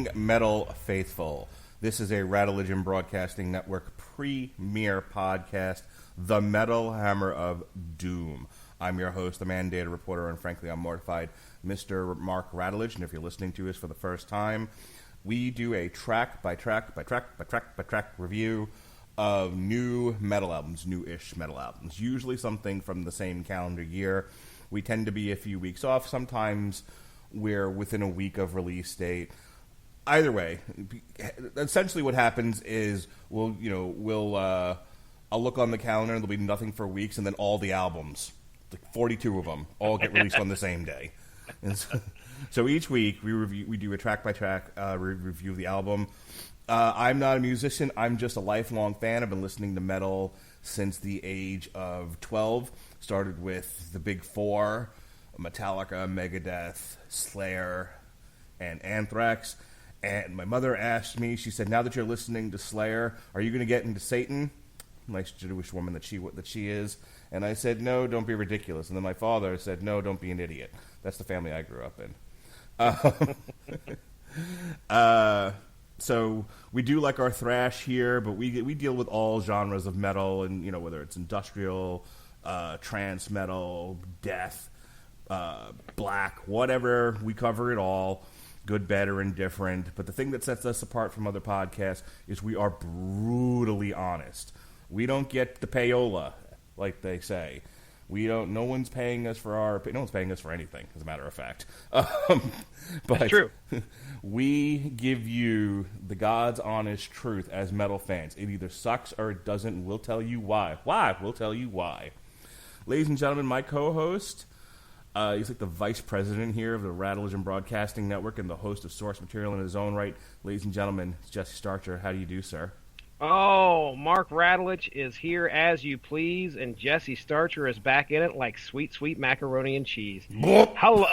morning, metal faithful. This is a Radulich Broadcasting Network premier podcast, The Metal Hammer of Doom. I'm your host, the mandated reporter, and frankly, I'm mortified, Mr. Mark Radulich. And if you're listening to us for the first time, we do a track by track review of new metal albums, new-ish metal albums, usually something from the same calendar year. We tend to be a few weeks off. Sometimes we're within a week of release date. Either way, essentially what happens is I'll look on the calendar and there'll be nothing for weeks, and then all the albums, like 42 of them, all get released on the same day. And so each week we do a track by track review of the album. I'm not a musician. I'm just a lifelong fan. I've been listening to metal since the age of 12. Started with the big four: Metallica, Megadeth, Slayer, and Anthrax. And my mother asked me, she said, now that you're listening to Slayer, are you going to get into Satan? Nice Jewish woman that she is. And I said, no, don't be ridiculous. And then my father said, no, don't be an idiot. That's the family I grew up in. So we do like our thrash here, but we deal with all genres of metal, and whether it's industrial, trance metal, death, black, whatever, we cover it all. Good, bad, or indifferent. But the thing that sets us apart from other podcasts is we are brutally honest. We don't get the payola, like they say. No one's paying us for anything, as a matter of fact. But that's true. We give you the God's honest truth as metal fans. It either sucks or it doesn't. We'll tell you why. We'll tell you why. Ladies and gentlemen, my co-host, he's like the vice president here of the Radulich Broadcasting Network and the host of Source Material in his own right. Ladies and gentlemen, it's Jesse Starcher. How do you do, sir? Oh, Mark Radulich is here as you please, and Jesse Starcher is back in it like sweet, sweet macaroni and cheese. Hello.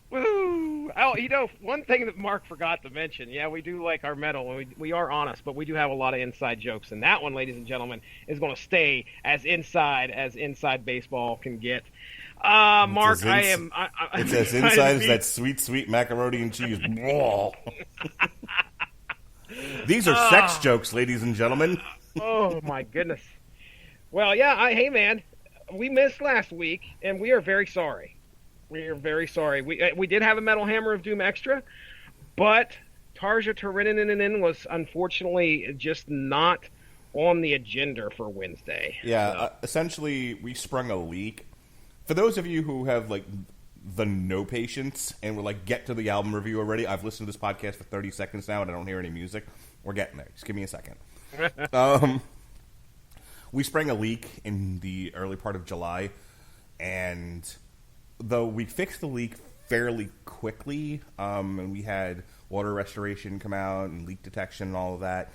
Woo! Oh, one thing that Mark forgot to mention, we do like our metal, and we are honest, but we do have a lot of inside jokes, and that one, ladies and gentlemen, is going to stay as inside baseball can get. Mark, it's as inside as that sweet, sweet macaroni and cheese. These are sex jokes, ladies and gentlemen. Oh, my goodness. Well, hey, man, we missed last week, and we are very sorry. We are very sorry. We did have a Metal Hammer of Doom extra, but Tarja Turunen was unfortunately just not on the agenda for Wednesday. Yeah, essentially, we sprung a leak. For those of you who have, the no patience and we're get to the album review already, I've listened to this podcast for 30 seconds now and I don't hear any music. We're getting there. Just give me a second. We sprang a leak in the early part of July, and though we fixed the leak fairly quickly, and we had water restoration come out and leak detection and all of that,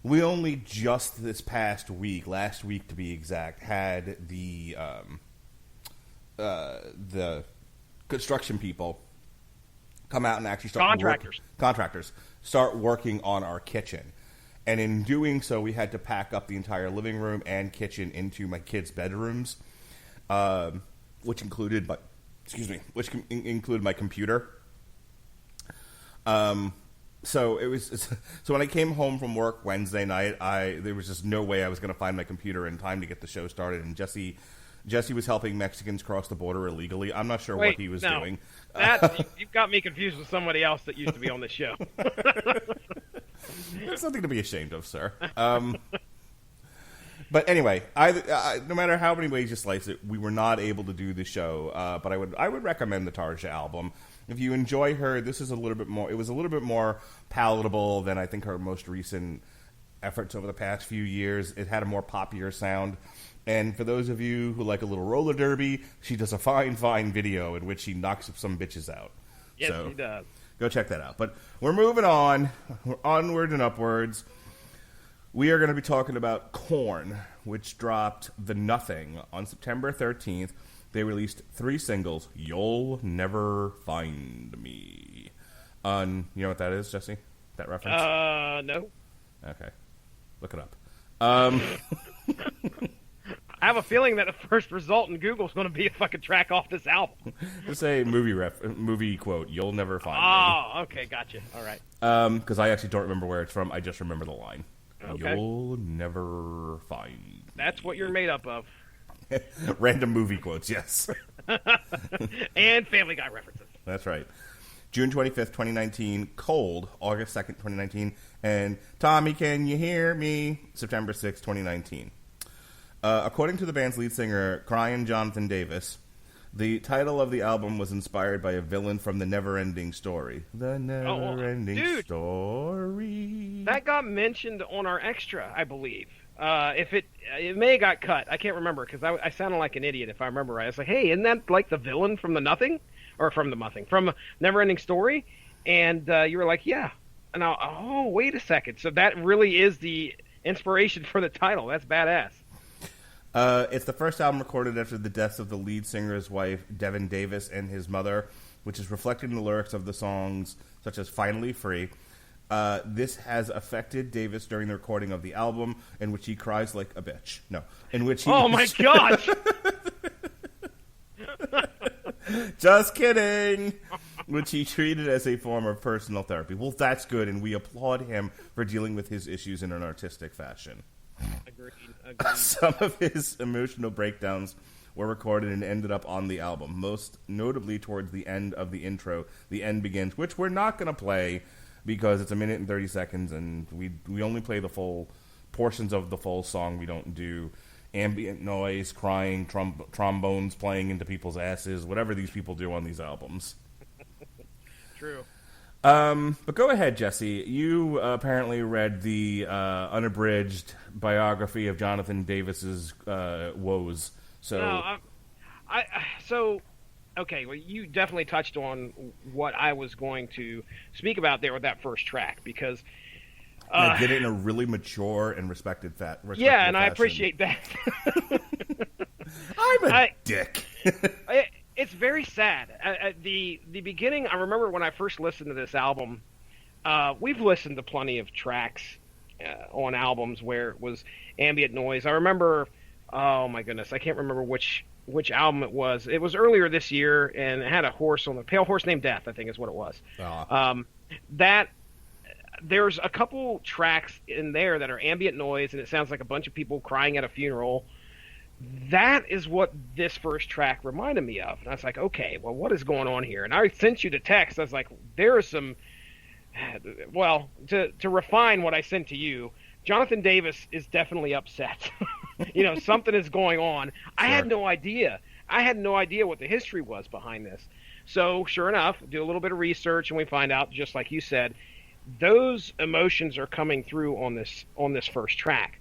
we only just this past week, last week to be exact, had the construction people come out and actually start contractors start working on our kitchen. And in doing so, we had to pack up the entire living room and kitchen into my kids' bedrooms, which included my computer. So when I came home from work Wednesday night, there was just no way I was going to find my computer in time to get the show started. And Jesse was helping Mexicans cross the border illegally. I'm not sure what he was doing. You've got me confused with somebody else that used to be on this show. There's nothing to be ashamed of, sir. But anyway, no matter how many ways you slice it, we were not able to do the show. But I would recommend the Tarja album. If you enjoy her, this is a little bit more. It was a little bit more palatable than I think her most recent efforts over the past few years. It had a more poppier sound. And for those of you who like a little roller derby, she does a fine video in which she knocks some bitches out. Yes, she does. Go check that out. But we're moving on. We're onward and upwards. We are going to be talking about Korn, which dropped The Nothing on September 13th. They released 3 singles. You'll Never Find Me. You know what that is, Jesse? That reference? No. Okay. Look it up. I have a feeling that the first result in Google is going to be a fucking track off this album. Just say movie quote. You'll never find me. Oh, okay, gotcha. All right. Because I actually don't remember where it's from. I just remember the line. Okay. You'll never find me. That's what you're made up of. Random movie quotes, yes. And Family Guy references. That's right. June 25th, 2019. Cold, August 2nd, 2019. And Tommy, Can You Hear Me? September 6th, 2019. According to the band's lead singer, Crying Jonathan Davis, the title of the album was inspired by a villain from The Never-Ending Story. The Never-Ending Story. That got mentioned on our extra, I believe. If it may have got cut. I can't remember because I sounded like an idiot if I remember right. I was like, hey, isn't that like the villain from from Never-Ending Story? And you were like, yeah. And wait a second. So that really is the inspiration for the title. That's badass. It's the first album recorded after the deaths of the lead singer's wife, Devin Davis, and his mother, which is reflected in the lyrics of the songs such as Finally Free. This has affected Davis during the recording of the album, in which he cries like a bitch. No, in which he... Oh, my gosh! Just kidding! Which he treated as a form of personal therapy. Well, that's good, and we applaud him for dealing with his issues in an artistic fashion. Agreed. Some of his emotional breakdowns were recorded and ended up on the album, most notably towards the end of the intro, The End Begins, which we're not going to play because it's 1 minute and 30 seconds, and we only play the full portions of the full song. We don't do ambient noise, crying, trombones playing into people's asses, whatever these people do on these albums. True. But go ahead, Jesse. You apparently read the unabridged biography of Jonathan Davis's woes. So, okay. Well, you definitely touched on what I was going to speak about there with that first track because I did it in a really mature and respected fashion. And I appreciate that. I'm a dick. It's very sad. At the beginning, I remember when I first listened to this album, we've listened to plenty of tracks on albums where it was ambient noise. I remember, oh my goodness, I can't remember which album it was. It was earlier this year, and it had a horse on the Pale Horse Named Death, I think is what it was. That there's a couple tracks in there that are ambient noise, and it sounds like a bunch of people crying at a funeral. That is what this first track reminded me of. And I was like, okay, well, what is going on here? And I sent you the text. I was like, there is some... Well, to refine what I sent to you, Jonathan Davis is definitely upset. Something is going on. Sure. I had no idea. I had no idea what the history was behind this. So, sure enough, do a little bit of research, and we find out, just like you said, those emotions are coming through on this first track.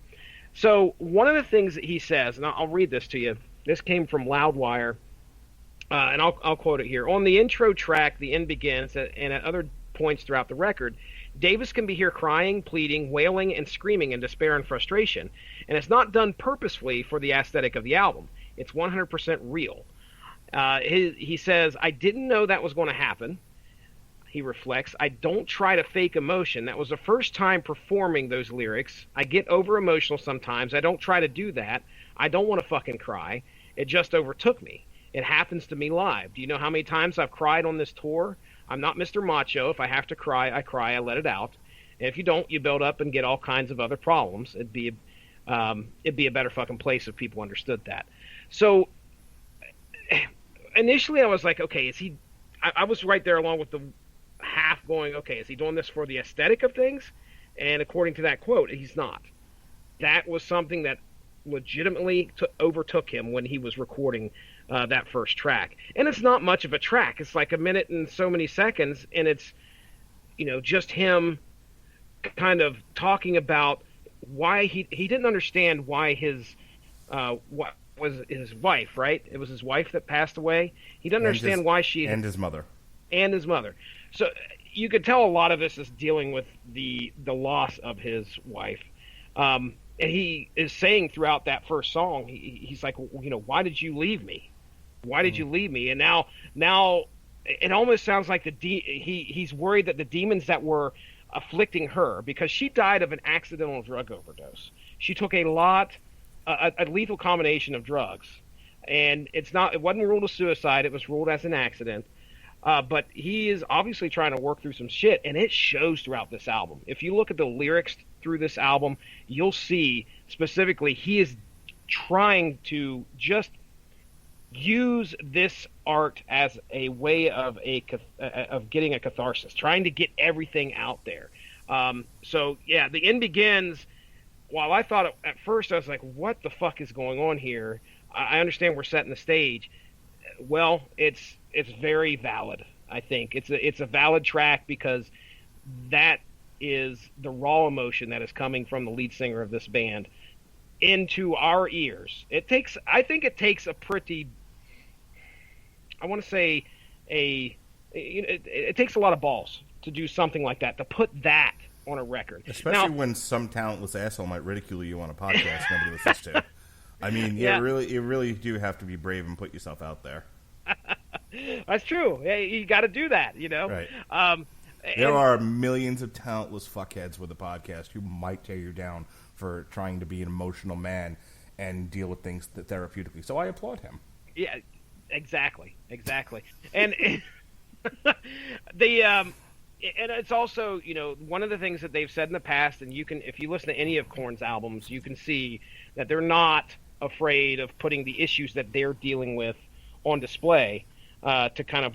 So one of the things that he says, and I'll read this to you. This came from Loudwire, and I'll quote it here. On the intro track, The End Begins, and at other points throughout the record, Davis can be heard crying, pleading, wailing, and screaming in despair and frustration. And it's not done purposefully for the aesthetic of the album. It's 100% real. He says, I didn't know that was going to happen. He reflects, I don't try to fake emotion. That was the first time performing those lyrics. I get over emotional sometimes. I don't try to do that. I don't want to fucking cry. It just overtook me. It happens to me live. Do you know how many times I've cried on this tour? I'm not Mr. Macho. If I have to cry, I cry. I let it out. And if you don't, you build up and get all kinds of other problems. It'd be a better fucking place if people understood that. So initially I was like, okay, is he... I was right there along with the half going, okay, is he doing this for the aesthetic of things? And according to that quote, he's not. That was something that legitimately overtook him when he was recording that first track. And it's not much of a track. It's like 1 minute and so many seconds, and it's, just him kind of talking about why he didn't understand why what was his wife, right? It was his wife that passed away. He didn't understand why she... And his mother. And his mother. So you could tell a lot of this is dealing with the loss of his wife. And he is saying throughout that first song, he's like, why did you leave me? Why did you leave me? And now it almost sounds like he's worried that the demons that were afflicting her, because she died of an accidental drug overdose. She took a lot a lethal combination of drugs, and it wasn't ruled a suicide. It was ruled as an accident. But he is obviously trying to work through some shit, and it shows throughout this album. If you look at the lyrics through this album, you'll see specifically he is trying to just use this art as a way of getting a catharsis, trying to get everything out there. So yeah, the end begins. While I thought at first I was like, "What the fuck is going on here?" I understand we're setting the stage. Well, it's very valid. I think it's a valid track because that is the raw emotion that is coming from the lead singer of this band into our ears. I think it takes a pretty, I want to say it takes a lot of balls to do something like that, to put that on a record. Especially when some talentless asshole might ridicule you on a podcast nobody listens to. I mean, yeah, you really do have to be brave and put yourself out there. That's true. Yeah, you got to do that, Right. There are millions of talentless fuckheads with a podcast who might tear you down for trying to be an emotional man and deal with things therapeutically. So I applaud him. Yeah, exactly. And and it's also, one of the things that they've said in the past, and if you listen to any of Korn's albums, you can see that they're not afraid of putting the issues that they're dealing with on display to kind of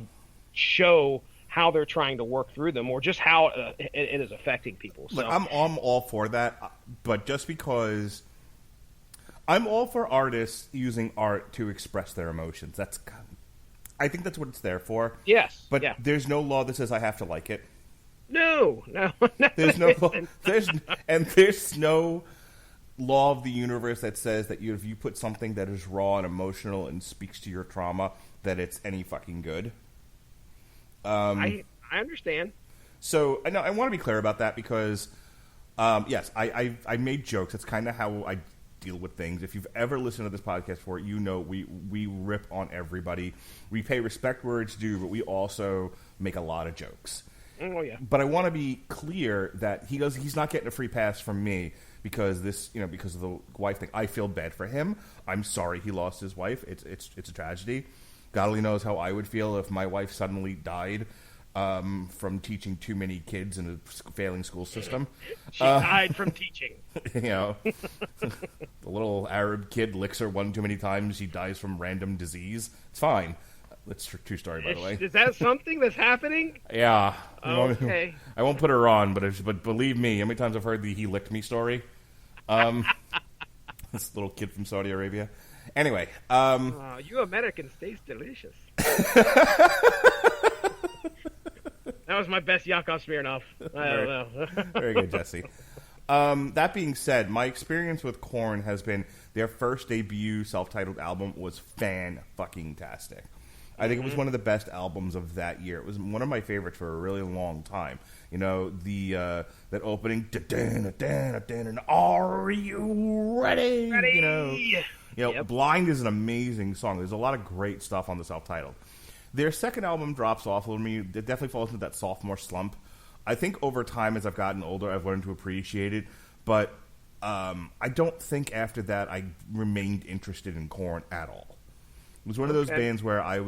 show how they're trying to work through them, or just how it is affecting people. So, look, I'm all for that, but just because I'm all for artists using art to express their emotions. I think that's what it's there for. Yes, but yeah. There's no law that says I have to like it. No. There's no law. There's no law of the universe that says that if you put something that is raw and emotional and speaks to your trauma, that it's any fucking good. I understand. So I want to be clear about that because, yes, I made jokes. That's kind of how I deal with things. If you've ever listened to this podcast before, we rip on everybody. We pay respect where it's due, but we also make a lot of jokes. Oh yeah. But I want to be clear that he's not getting a free pass from me because because of the wife thing. I feel bad for him. I'm sorry he lost his wife. It's a tragedy. God only knows how I would feel if my wife suddenly died from teaching too many kids in a failing school system. She died from teaching. The little Arab kid licks her one too many times. She dies from random disease. It's fine. That's a true story, by the way. Is that something that's happening? Yeah. Okay. I won't put her on, but believe me, how many times I've heard the "he licked me" story? This little kid from Saudi Arabia. Anyway. You Americans taste delicious. That was my best Yakov Smirnoff. I don't know. Very good, Jesse. That being said, my experience with Korn has been their first debut self-titled album was fan-fucking-tastic. I think it was one of the best albums of that year. It was one of my favorites for a really long time. That opening, are you ready? Ready? Yep. Blind is an amazing song. There's a lot of great stuff on the self-titled. Their second album drops off a little bit. It definitely falls into that sophomore slump. I think over time, as I've gotten older, I've learned to appreciate it. But I don't think after that I remained interested in Korn at all. It was one of those bands where I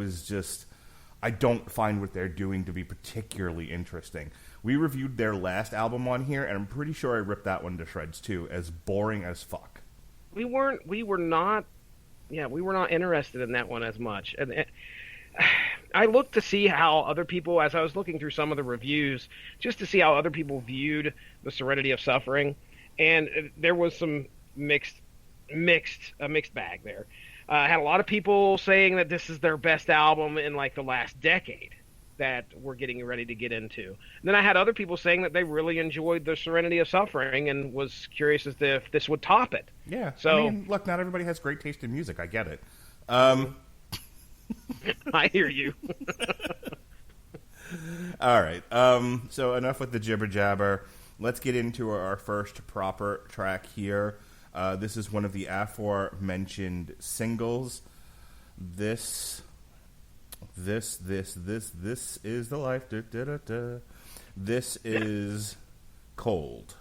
don't find what they're doing to be particularly interesting. We reviewed their last album on here, and I'm pretty sure I ripped that one to shreds too, as boring as fuck. We were not interested in that one as much. And I looked to see how other people, as I was looking through some of the reviews, just to see how other people viewed the Serenity of Suffering, and there was some mixed bag there. I had a lot of people saying that this is their best album in like the last decade that we're getting ready to get into. And then I had other people saying that they really enjoyed the Serenity of Suffering and was curious as to if this would top it. Yeah. So, I mean, look, not everybody has great taste in music. I get it. I hear you. All right. So enough with the jibber jabber. Let's get into our first proper track here. This is one of the aforementioned singles. This is the life. Da, da, da, da. This is Cold.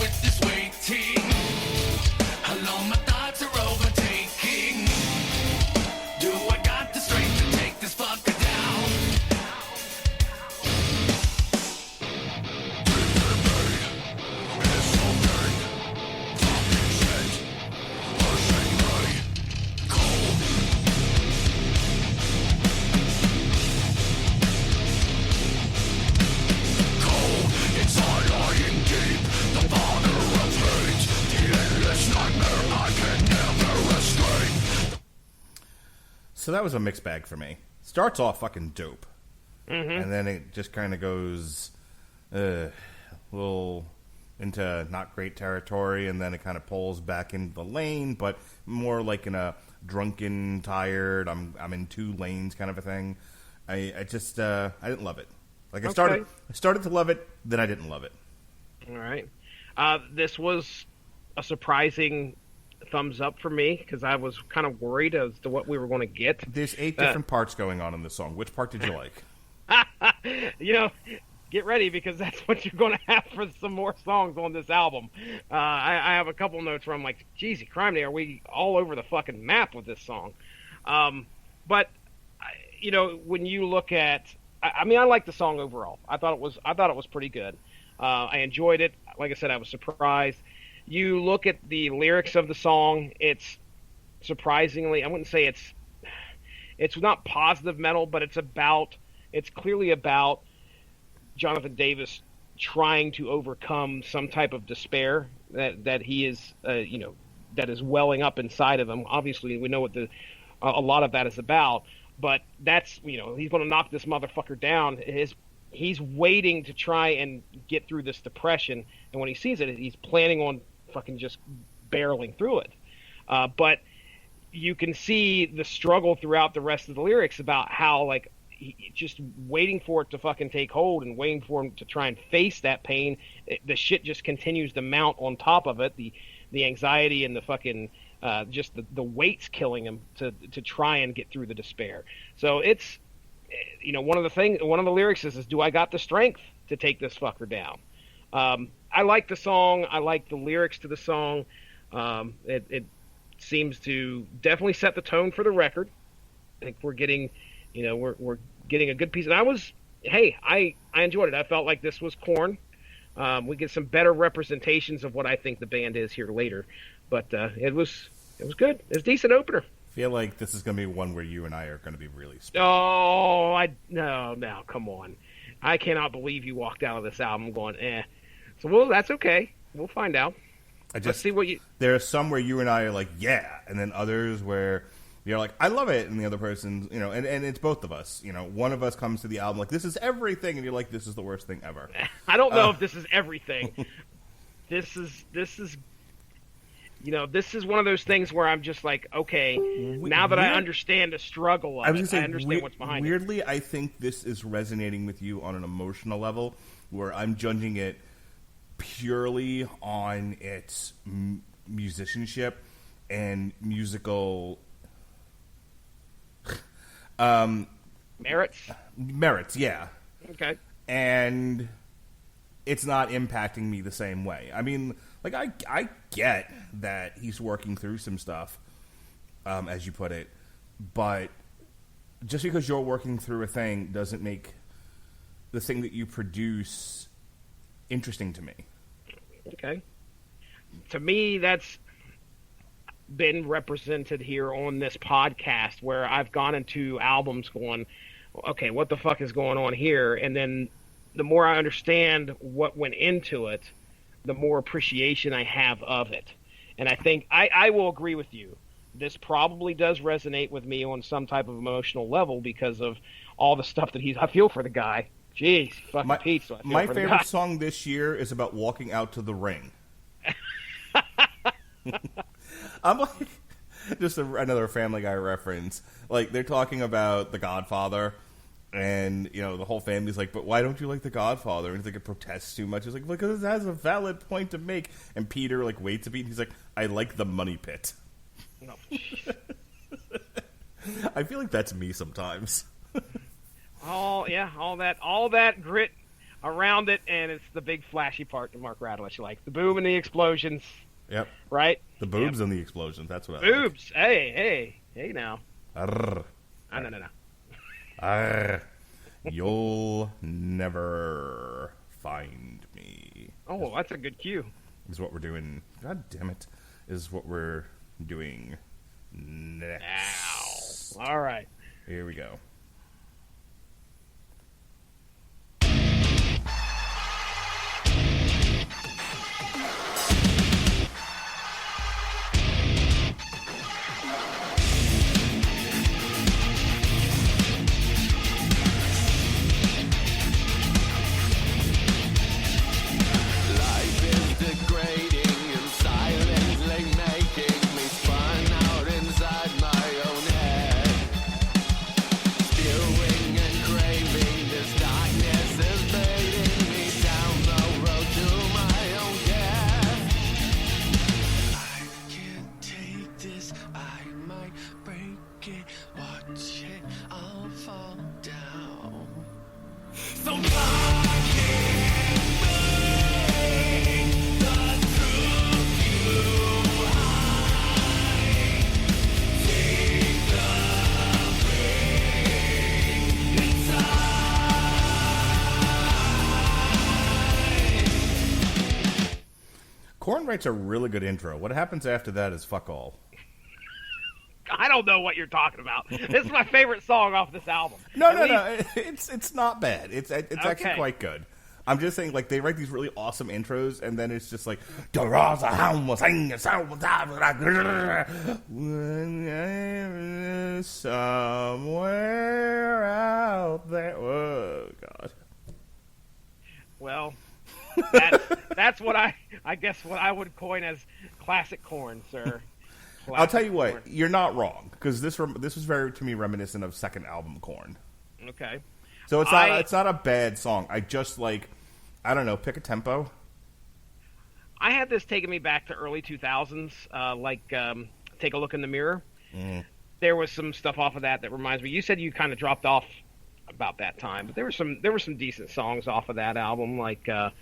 with this waiting. Alone, my thoughts are overtaking. Do I got the strength to take this fucker down? So that was a mixed bag for me. Starts off fucking dope. And then it just kind of goes a little into not great territory, and then it kind of pulls back into the lane, but more like in a drunken, tired, I'm in two lanes kind of a thing. I just I didn't love it. Like I started to love it, then I didn't love it. All right. This was a surprising thumbs up for me because I was kind of worried as to what we were going to get. There's 8 different parts going on in this song. Which part did you like? Get ready because that's what you're going to have for some more songs on this album. I have a couple notes where I'm like, geez, criminy, are we all over the fucking map with this song? But when you look at, I like the song overall. I thought it was pretty good. I enjoyed it. Like I said, I was surprised. You look at the lyrics of the song, it's surprisingly, I wouldn't say it's not positive metal, but it's clearly about Jonathan Davis trying to overcome some type of despair that he is, that is welling up inside of him. Obviously, we know what a lot of that is about, but that's, he's going to knock this motherfucker down. He's waiting to try and get through this depression, and when he sees it, he's planning on fucking just barreling through it. But you can see the struggle throughout the rest of the lyrics about how, like, just waiting for it to fucking take hold and waiting for him to try and face that pain. The shit just continues to mount on top of it. The anxiety and the fucking just the weight's killing him to try and get through the despair. So it's, one of the lyrics is do I got the strength to take this fucker down? I like the song. I like the lyrics to the song. It seems to definitely set the tone for the record. I think we're getting, we're getting a good piece. And I enjoyed it. I felt like this was Korn. We get some better representations of what I think the band is here later. But it was good. It was a decent opener. I feel like this is going to be one where you and I are going to be really split. Oh, no, come on. I cannot believe you walked out of this album going, eh. So, that's okay. We'll find out. Let's see what you... There are some where you and I are like, yeah, and then others where you're like, I love it, and the other person, and it's both of us. One of us comes to the album like, this is everything, and you're like, this is the worst thing ever. I don't know if this is everything. This is one of those things where I'm just like, okay, now that I understand the struggle of it, I understand what's behind it. Weirdly, I think this is resonating with you on an emotional level, where I'm judging it purely on its musicianship and musical merits, yeah. Okay. And it's not impacting me the same way. I mean, like, I get that he's working through some stuff, as you put it, but just because you're working through a thing doesn't make the thing that you produce interesting to me. Okay. To me, that's been represented here on this podcast, where I've gone into albums going, okay, what the fuck is going on here? And then the more I understand what went into it, the more appreciation I have of it. And I think I will agree with you. This probably does resonate with me on some type of emotional level because of all the stuff that I feel for the guy. Jeez, fucking Pete. So my favorite song this year is about walking out to the ring. I'm like, just another Family Guy reference. Like, they're talking about The Godfather, and, the whole family's like, but why don't you like The Godfather? And he's like, it protests too much. He's like, because it has a valid point to make. And Peter, waits a beat, and he's like, I like the money pit. No. I feel like that's me sometimes. Oh, yeah, all that grit. around it, and it's the big flashy part that Mark Radulich like. The boom and the explosions. Yep. Right? The boobs and the explosions. That's what I boobs. Hey now. Arr. No. Arr. You'll never find me. Oh, that's a good cue. Is what we're doing. God damn it. Is what we're doing next. Ow. All right. Here we go. Life is degrading and silently making me spun out inside my own head. Spewing and craving, this darkness is baiting me down the road to my own death. I can't take this, I might break it. Watch it all fall down. So Korn writes a really good intro. What happens after that is fuck all. I don't know what you're talking about. This is my favorite song off this album. No. At least- It's not bad. It's actually Okay. quite good. I'm just saying, like, they write these really awesome intros, and then it's just like, somewhere out there. Oh, God. Well, that's what I guess what I would coin as classic Korn, sir. I'll tell you what, Korn. you're not wrong, because this was very, to me, reminiscent of second album Korn. Okay. So it's not a bad song. I just, like, I don't know, pick a tempo. I had this taking me back to early 2000s, Take a Look in the Mirror. There was some stuff off of that reminds me. You said you kind of dropped off about that time, but there were some decent songs off of that album. Like, I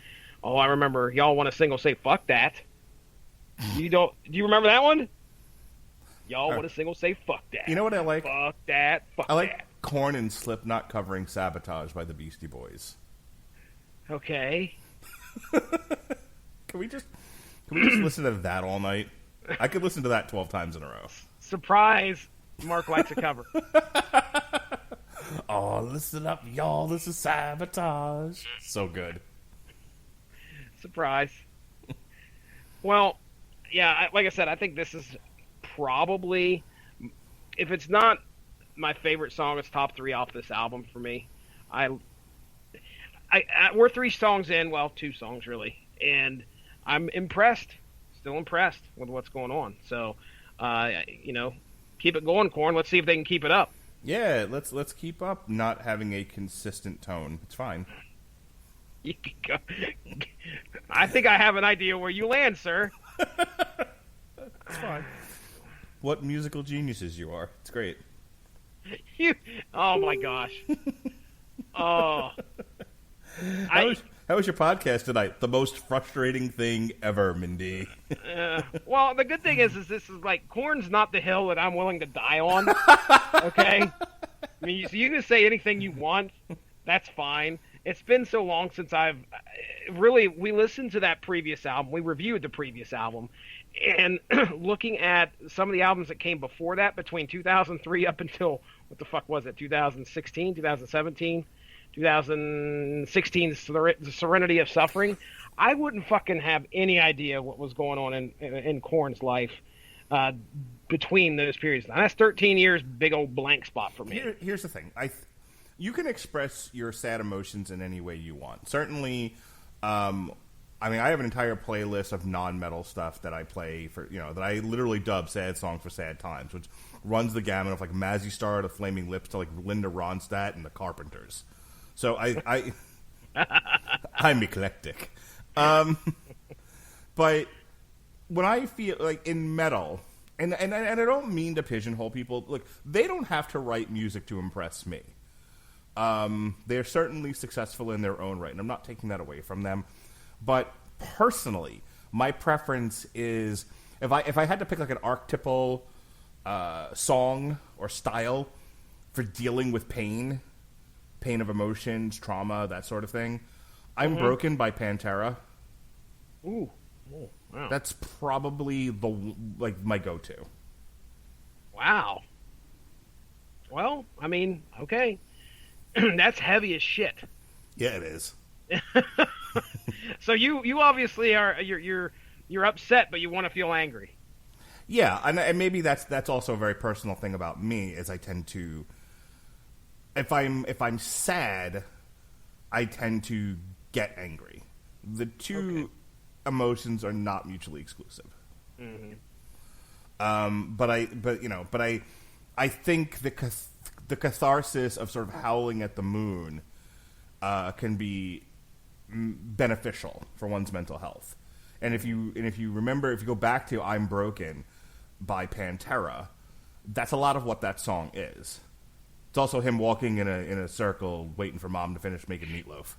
remember Y'all Want a Single Say Fuck That. Do you remember that one? Y'all Want a Single Say Fuck That. You know what I like? Fuck that. Fuck I like that. Korn and Slipknot covering Sabotage by the Beastie Boys. Okay. Can we just listen to that all night? I could listen to that 12 times in a row. Surprise. Mark likes a cover. Oh, listen up, y'all. This is Sabotage. So good. Surprise. Well, yeah, like I said, I think this is probably, if it's not my favorite song, it's top 3 off this album for me. We're 3 songs in, well, 2 songs really, and I'm still impressed with what's going on. So, keep it going, Korn. Let's see if they can keep it up. Yeah, let's keep up not having a consistent tone. It's fine. You can go. I think I have an idea where you land, sir. It's fine. What musical geniuses you are. It's great. Oh my gosh. Oh. How was your podcast tonight? The most frustrating thing ever, Mindy. Well, the good thing is this is like Korn's not the hill that I'm willing to die on. Okay, I mean, so you can say anything you want. That's fine. It's been so long since we listened to that previous album. We reviewed the previous album, and looking at some of the albums that came before that, between 2003 up until what the fuck was it? 2016, 2017. 2016's The Serenity of Suffering, I wouldn't fucking have any idea what was going on in Korn's life between those periods. And that's 13 years, big old blank spot for me. Here's the thing. You can express your sad emotions in any way you want. Certainly, I have an entire playlist of non-metal stuff that I play for, that I literally dub sad songs for sad times, which runs the gamut of like Mazzy Star to Flaming Lips to like Linda Ronstadt and the Carpenters. So I'm eclectic. But when I feel like in metal, and I don't mean to pigeonhole people, look, they don't have to write music to impress me. They're certainly successful in their own right, and I'm not taking that away from them. But personally, my preference is if I had to pick like an archetypal song or style for dealing with pain of emotions, trauma, that sort of thing, I'm Broken by Pantera. Ooh. Oh, wow. That's probably my go-to. Wow. Well, I mean, okay. That's heavy as shit. Yeah, it is. So you obviously are you're upset, but you want to feel angry. Yeah, and maybe that's also a very personal thing about me, is I tend to, if I'm sad, I tend to get angry. The two emotions are not mutually exclusive. Mm-hmm. But I think the catharsis of sort of howling at the moon can be beneficial for one's mental health. And if you remember, if you go back to "I'm Broken" by Pantera, that's a lot of what that song is. It's also him walking in a circle, waiting for mom to finish making meatloaf.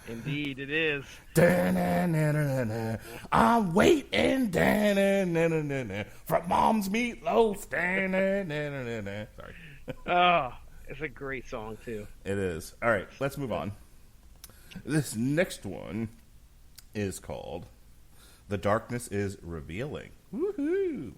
Indeed, it is. I'm waiting for mom's meatloaf. Sorry. Oh, it's a great song too. It is. All right, let's move on. This next one is called "The Darkness is Revealing." Woohoo!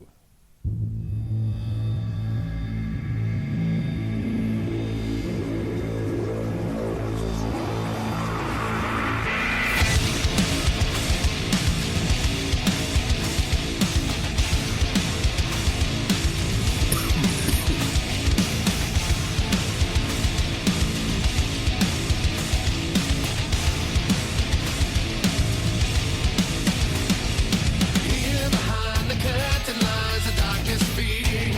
Here behind the curtain lies a darkness feeding.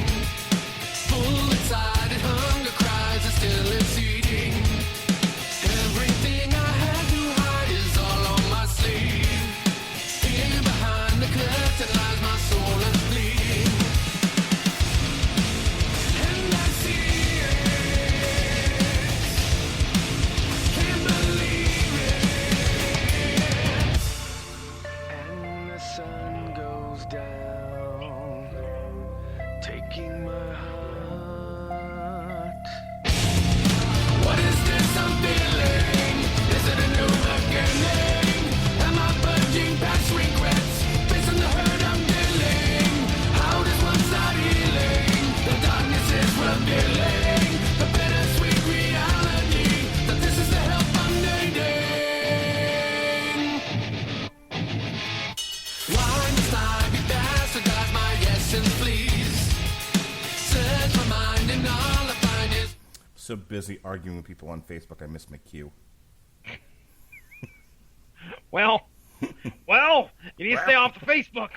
Full excited hunger cries are still exceeding. Everything I had to hide is all on my sleeve. Here behind the curtain lies my soul is bleeding. And I see it. Can't believe it. And the sun goes down, taking my heart. What is this I'm feeling? Is it a new beginning? Am I purging past regrets, facing the hurt I'm dealing? How does one start healing? The darkness is revealing the bittersweet reality that this is the help I'm needing. Why must I be bastardize my essence, please? Search my mind and all I find is So busy arguing with people on Facebook, I missed my cue. Well, you need to stay off the Facebook.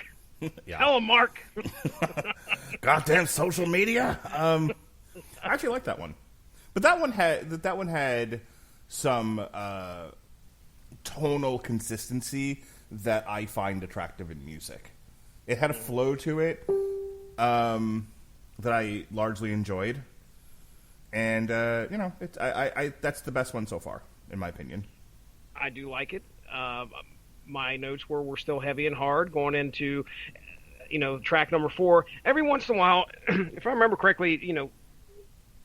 Yeah. Tell him, Mark. Goddamn social media. I actually like that one, but that one had some tonal consistency that I find attractive in music. It had a flow to it that I largely enjoyed, and that's the best one so far, in my opinion. I do like it. My notes were we're still heavy and hard going into, track number 4. Every once in a while, if I remember correctly,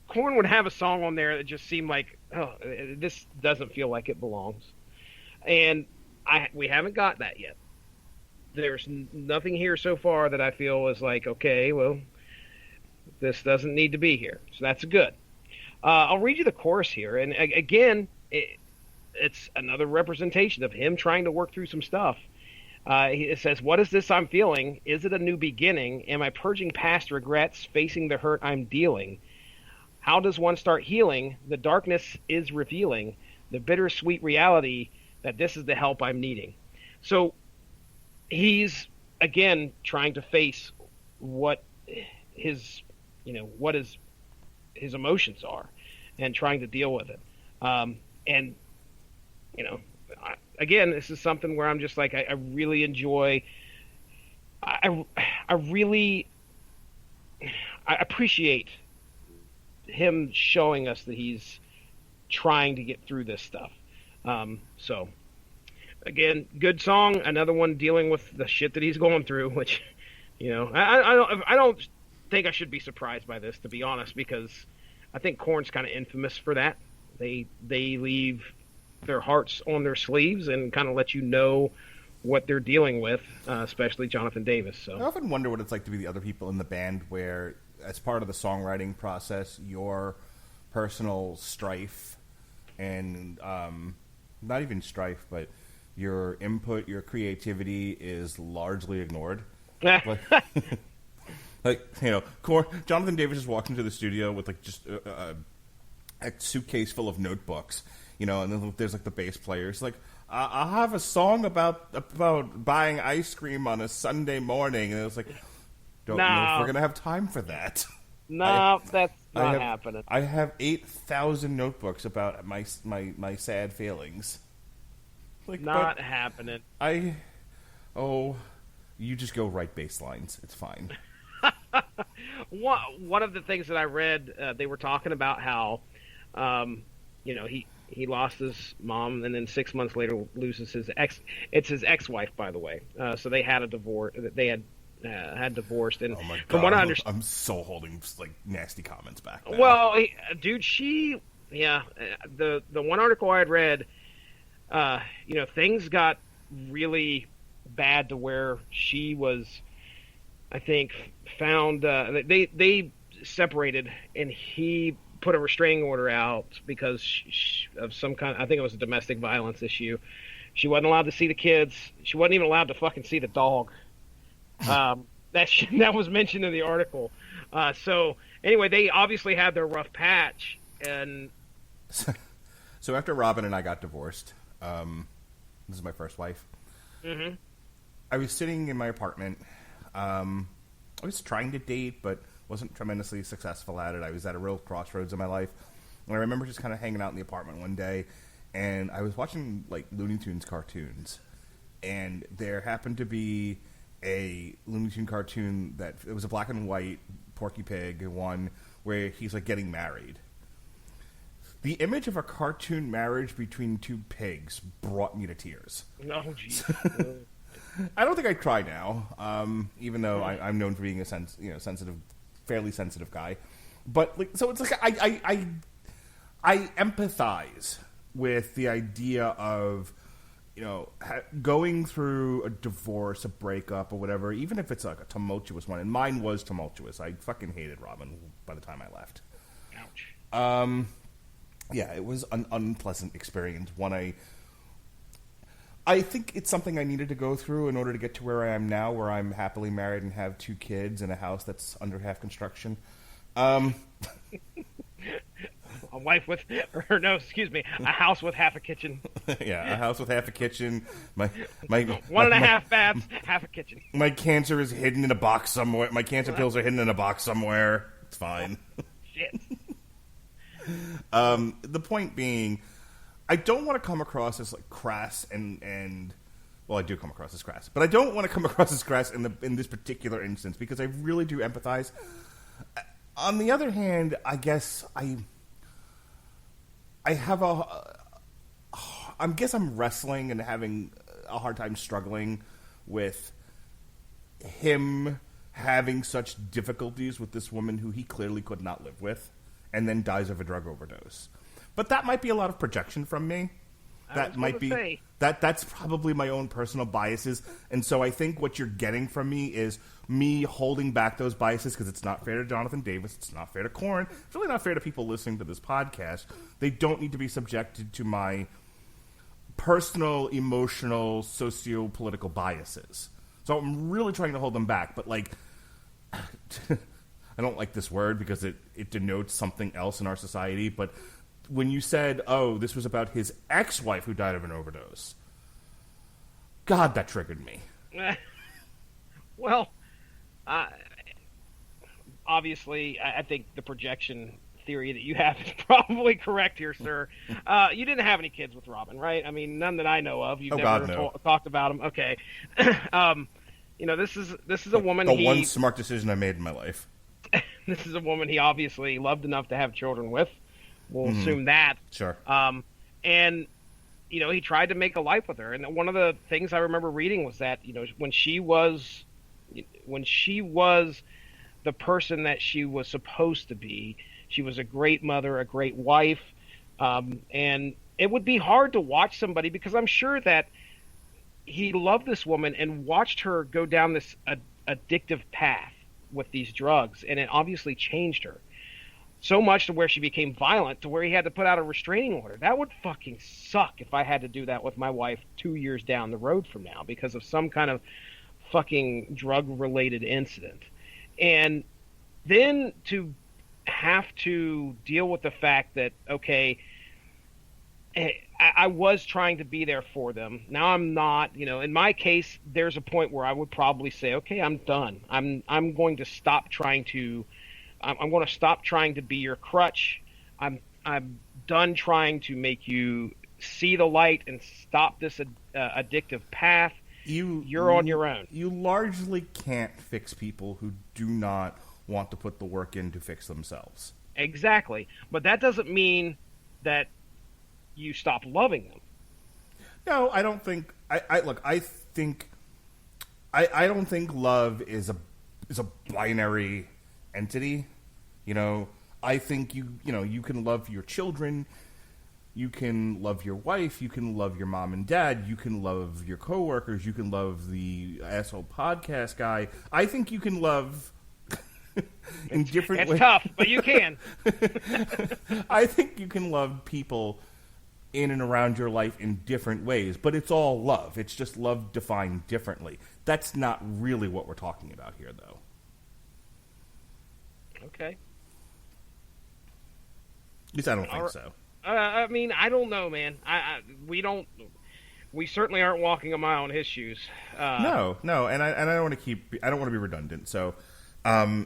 Korn would have a song on there that just seemed like, oh, this doesn't feel like it belongs. And we haven't got that yet. There's nothing here so far that I feel is like, okay, well, this doesn't need to be here. So that's good. I'll read you the chorus here. And again, it's another representation of him trying to work through some stuff. It says, what is this I'm feeling? Is it a new beginning? Am I purging past regrets, facing the hurt I'm dealing? How does one start healing? The darkness is revealing the bittersweet reality that this is the help I'm needing. So he's, again, trying to face what his emotions are and trying to deal with it. Again, this is something where I'm just like, I really enjoy, I appreciate him showing us that he's trying to get through this stuff. So again, good song. Another one dealing with the shit that he's going through, which, I don't think I should be surprised by this, to be honest, because I think Korn's kind of infamous for that. They leave their hearts on their sleeves and kind of let you know what they're dealing with, especially Jonathan Davis. So I often wonder what it's like to be the other people in the band where, as part of the songwriting process, your personal strife and not even strife, but your input, your creativity is largely ignored. Korn, Jonathan Davis just walked into the studio with just a suitcase full of notebooks, and then there's the bass player. It's I'll have a song about buying ice cream on a Sunday morning, and it was don't know if we're gonna have time for that. No, that's not happening. I have 8,000 notebooks about my sad feelings. Not happening. You just go write bass lines. It's fine. One of the things that I read, they were talking about how, he lost his mom, and then 6 months later loses his ex. It's his ex-wife, by the way. So they had a divorce. They had divorced, and oh my God, from what I understand, I'm so holding nasty comments back now. Well, dude, the one article I had read, things got really bad to where she was, I think, found they separated, and he put a restraining order out because of some kind. I think it was a domestic violence issue. She wasn't allowed to see the kids. She wasn't even allowed to fucking see the dog. That was mentioned in the article. So anyway, they obviously had their rough patch, and so after Robin and I got divorced, this is my first wife. Mm-hmm. I was sitting in my apartment. I was trying to date, but wasn't tremendously successful at it. I was at a real crossroads in my life, and I remember just kind of hanging out in the apartment one day, and I was watching Looney Tunes cartoons, and there happened to be a Looney Tune cartoon it was a black and white Porky Pig one where he's getting married. The image of a cartoon marriage between two pigs brought me to tears. Oh, jeez. I don't think I'd cry now, even though I'm known for being a sensitive, fairly sensitive guy. But so it's I empathize with the idea of going through a divorce, a breakup, or whatever, even if it's a tumultuous one. And mine was tumultuous. I fucking hated Robin by the time I left. Ouch. Yeah, it was an unpleasant experience. I think it's something I needed to go through in order to get to where I am now, where I'm happily married and have 2 kids in a house that's under half construction. A wife with, a house with half a kitchen. Yeah, a house with half a kitchen. My 1.5 baths, half a kitchen. My cancer is hidden in a box somewhere. My cancer pills are hidden in a box somewhere. It's fine. Shit. The point being, I don't want to come across as crass and well, I do come across as crass, but I don't want to come across as crass in this particular instance because I really do empathize. On the other hand, I guess I have I'm wrestling and having a hard time struggling with him having such difficulties with this woman who he clearly could not live with, and then dies of a drug overdose. But that might be a lot of projection from me. That might be that's probably my own personal biases, and so I think what you're getting from me is me holding back those biases because it's not fair to Jonathan Davis, it's not fair to Korn, it's really not fair to people listening to this podcast. They don't need to be subjected to my personal, emotional, socio-political biases. So I'm really trying to hold them back, but I don't like this word because it denotes something else in our society, but when you said, oh, this was about his ex-wife who died of an overdose, God, that triggered me. Well, obviously, I think the projection theory that you have is probably correct here, sir. You didn't have any kids with Robin, right? I mean, none that I know of. You've never talked about them. Okay. This is a woman. The one smart decision I made in my life. this is a woman he obviously loved enough to have children with. We'll assume that. Sure. And he tried to make a life with her. And one of the things I remember reading was that, when she was the person that she was supposed to be, she was a great mother, a great wife. And it would be hard to watch somebody, because I'm sure that he loved this woman and watched her go down this addictive path with these drugs. And it obviously changed her. So much to where she became violent, to where he had to put out a restraining order. That would fucking suck if I had to do that with my wife 2 years down the road from now because of some kind of fucking drug-related incident. And then to have to deal with the fact that, okay, I was trying to be there for them. Now I'm not. In my case, there's a point where I would probably say, okay, I'm done. I'm going to stop trying to... I'm going to stop trying to be your crutch. I'm done trying to make you see the light and stop this addictive path. You're on your own. You largely can't fix people who do not want to put the work in to fix themselves. Exactly. But that doesn't mean that you stop loving them. No, I don't think... I don't think love is a binary entity. I think you can love your children, you can love your wife, you can love your mom and dad, you can love your coworkers, you can love the asshole podcast guy. I think you can love in different ways. It's tough, but you can. I think you can love people in and around your life in different ways, but it's all love. It's just love defined differently. That's not really what we're talking about here, though. Okay. At least I don't think so. I mean, I don't know, man. We certainly aren't walking a mile in his shoes. No, and I don't want to I don't want to be redundant. So, we'll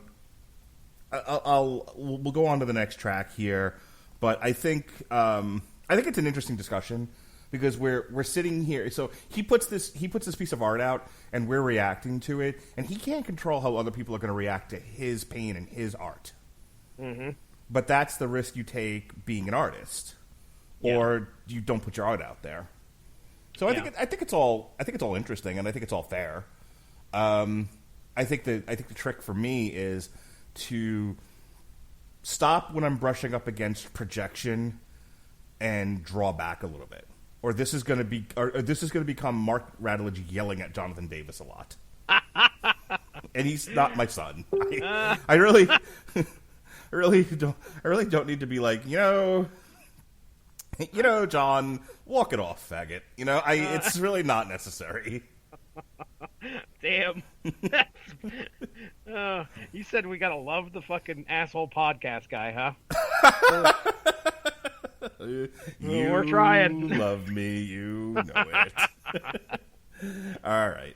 go on to the next track here. But I think it's an interesting discussion because we're sitting here. So he puts this piece of art out, and we're reacting to it, and he can't control how other people are going to react to his pain and his art. Mm-hmm. But that's the risk you take being an artist, or you don't put your art out there. So I think it's all interesting, and I think it's all fair. I think the trick for me is to stop when I'm brushing up against projection and draw back a little bit. Or this is going to become Mark Radulich yelling at Jonathan Davis a lot. And he's not my son. I really don't need to be like, John, walk it off, faggot. It's really not necessary. Damn. You said we gotta love the fucking asshole podcast guy, huh? We're trying. Love me, you know it. All right.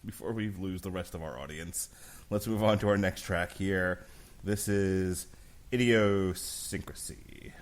Before we lose the rest of our audience, let's move on to our next track here. This is Idiosyncrasy.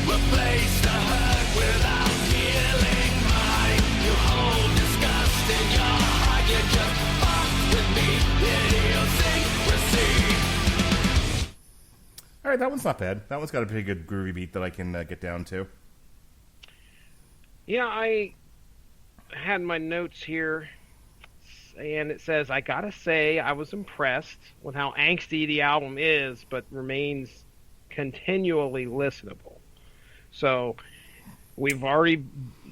Replace the hurt without All right, that one's not bad. That one's got a pretty good groovy beat that I can get down to. Yeah, I had my notes here, and it says, I gotta say I was impressed with how angsty the album is, but remains continually listenable. So we've already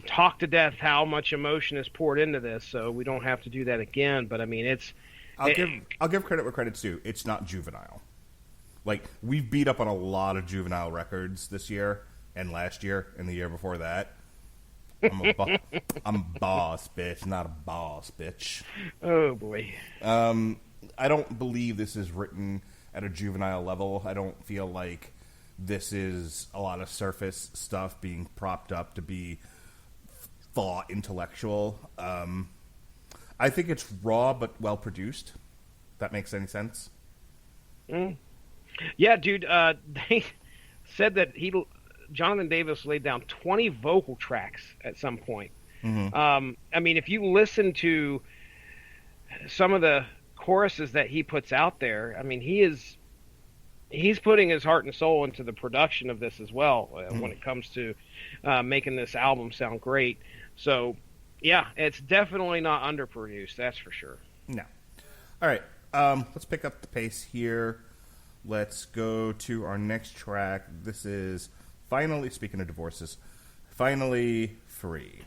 talked to death how much emotion is poured into this, so we don't have to do that again. But I mean, I'll give credit where credit's due. It's not juvenile. Like, we've beat up on a lot of juvenile records this year and last year and the year before that. I'm a boss bitch, not a boss bitch. Oh boy. I don't believe this is written at a juvenile level. I don't feel like this is a lot of surface stuff being propped up to be thought intellectual. I think it's raw but well produced. If that makes any sense. Yeah, dude. They said that Jonathan Davis laid down 20 vocal tracks at some point. I mean, if you listen to some of the choruses that he puts out there, I mean, he's putting his heart and soul into the production of this as well when it comes to making this album sound great. So, yeah, it's definitely not underproduced, that's for sure. No. All right, let's pick up the pace here. Let's go to our next track. This is finally, speaking of divorces, Finally Free.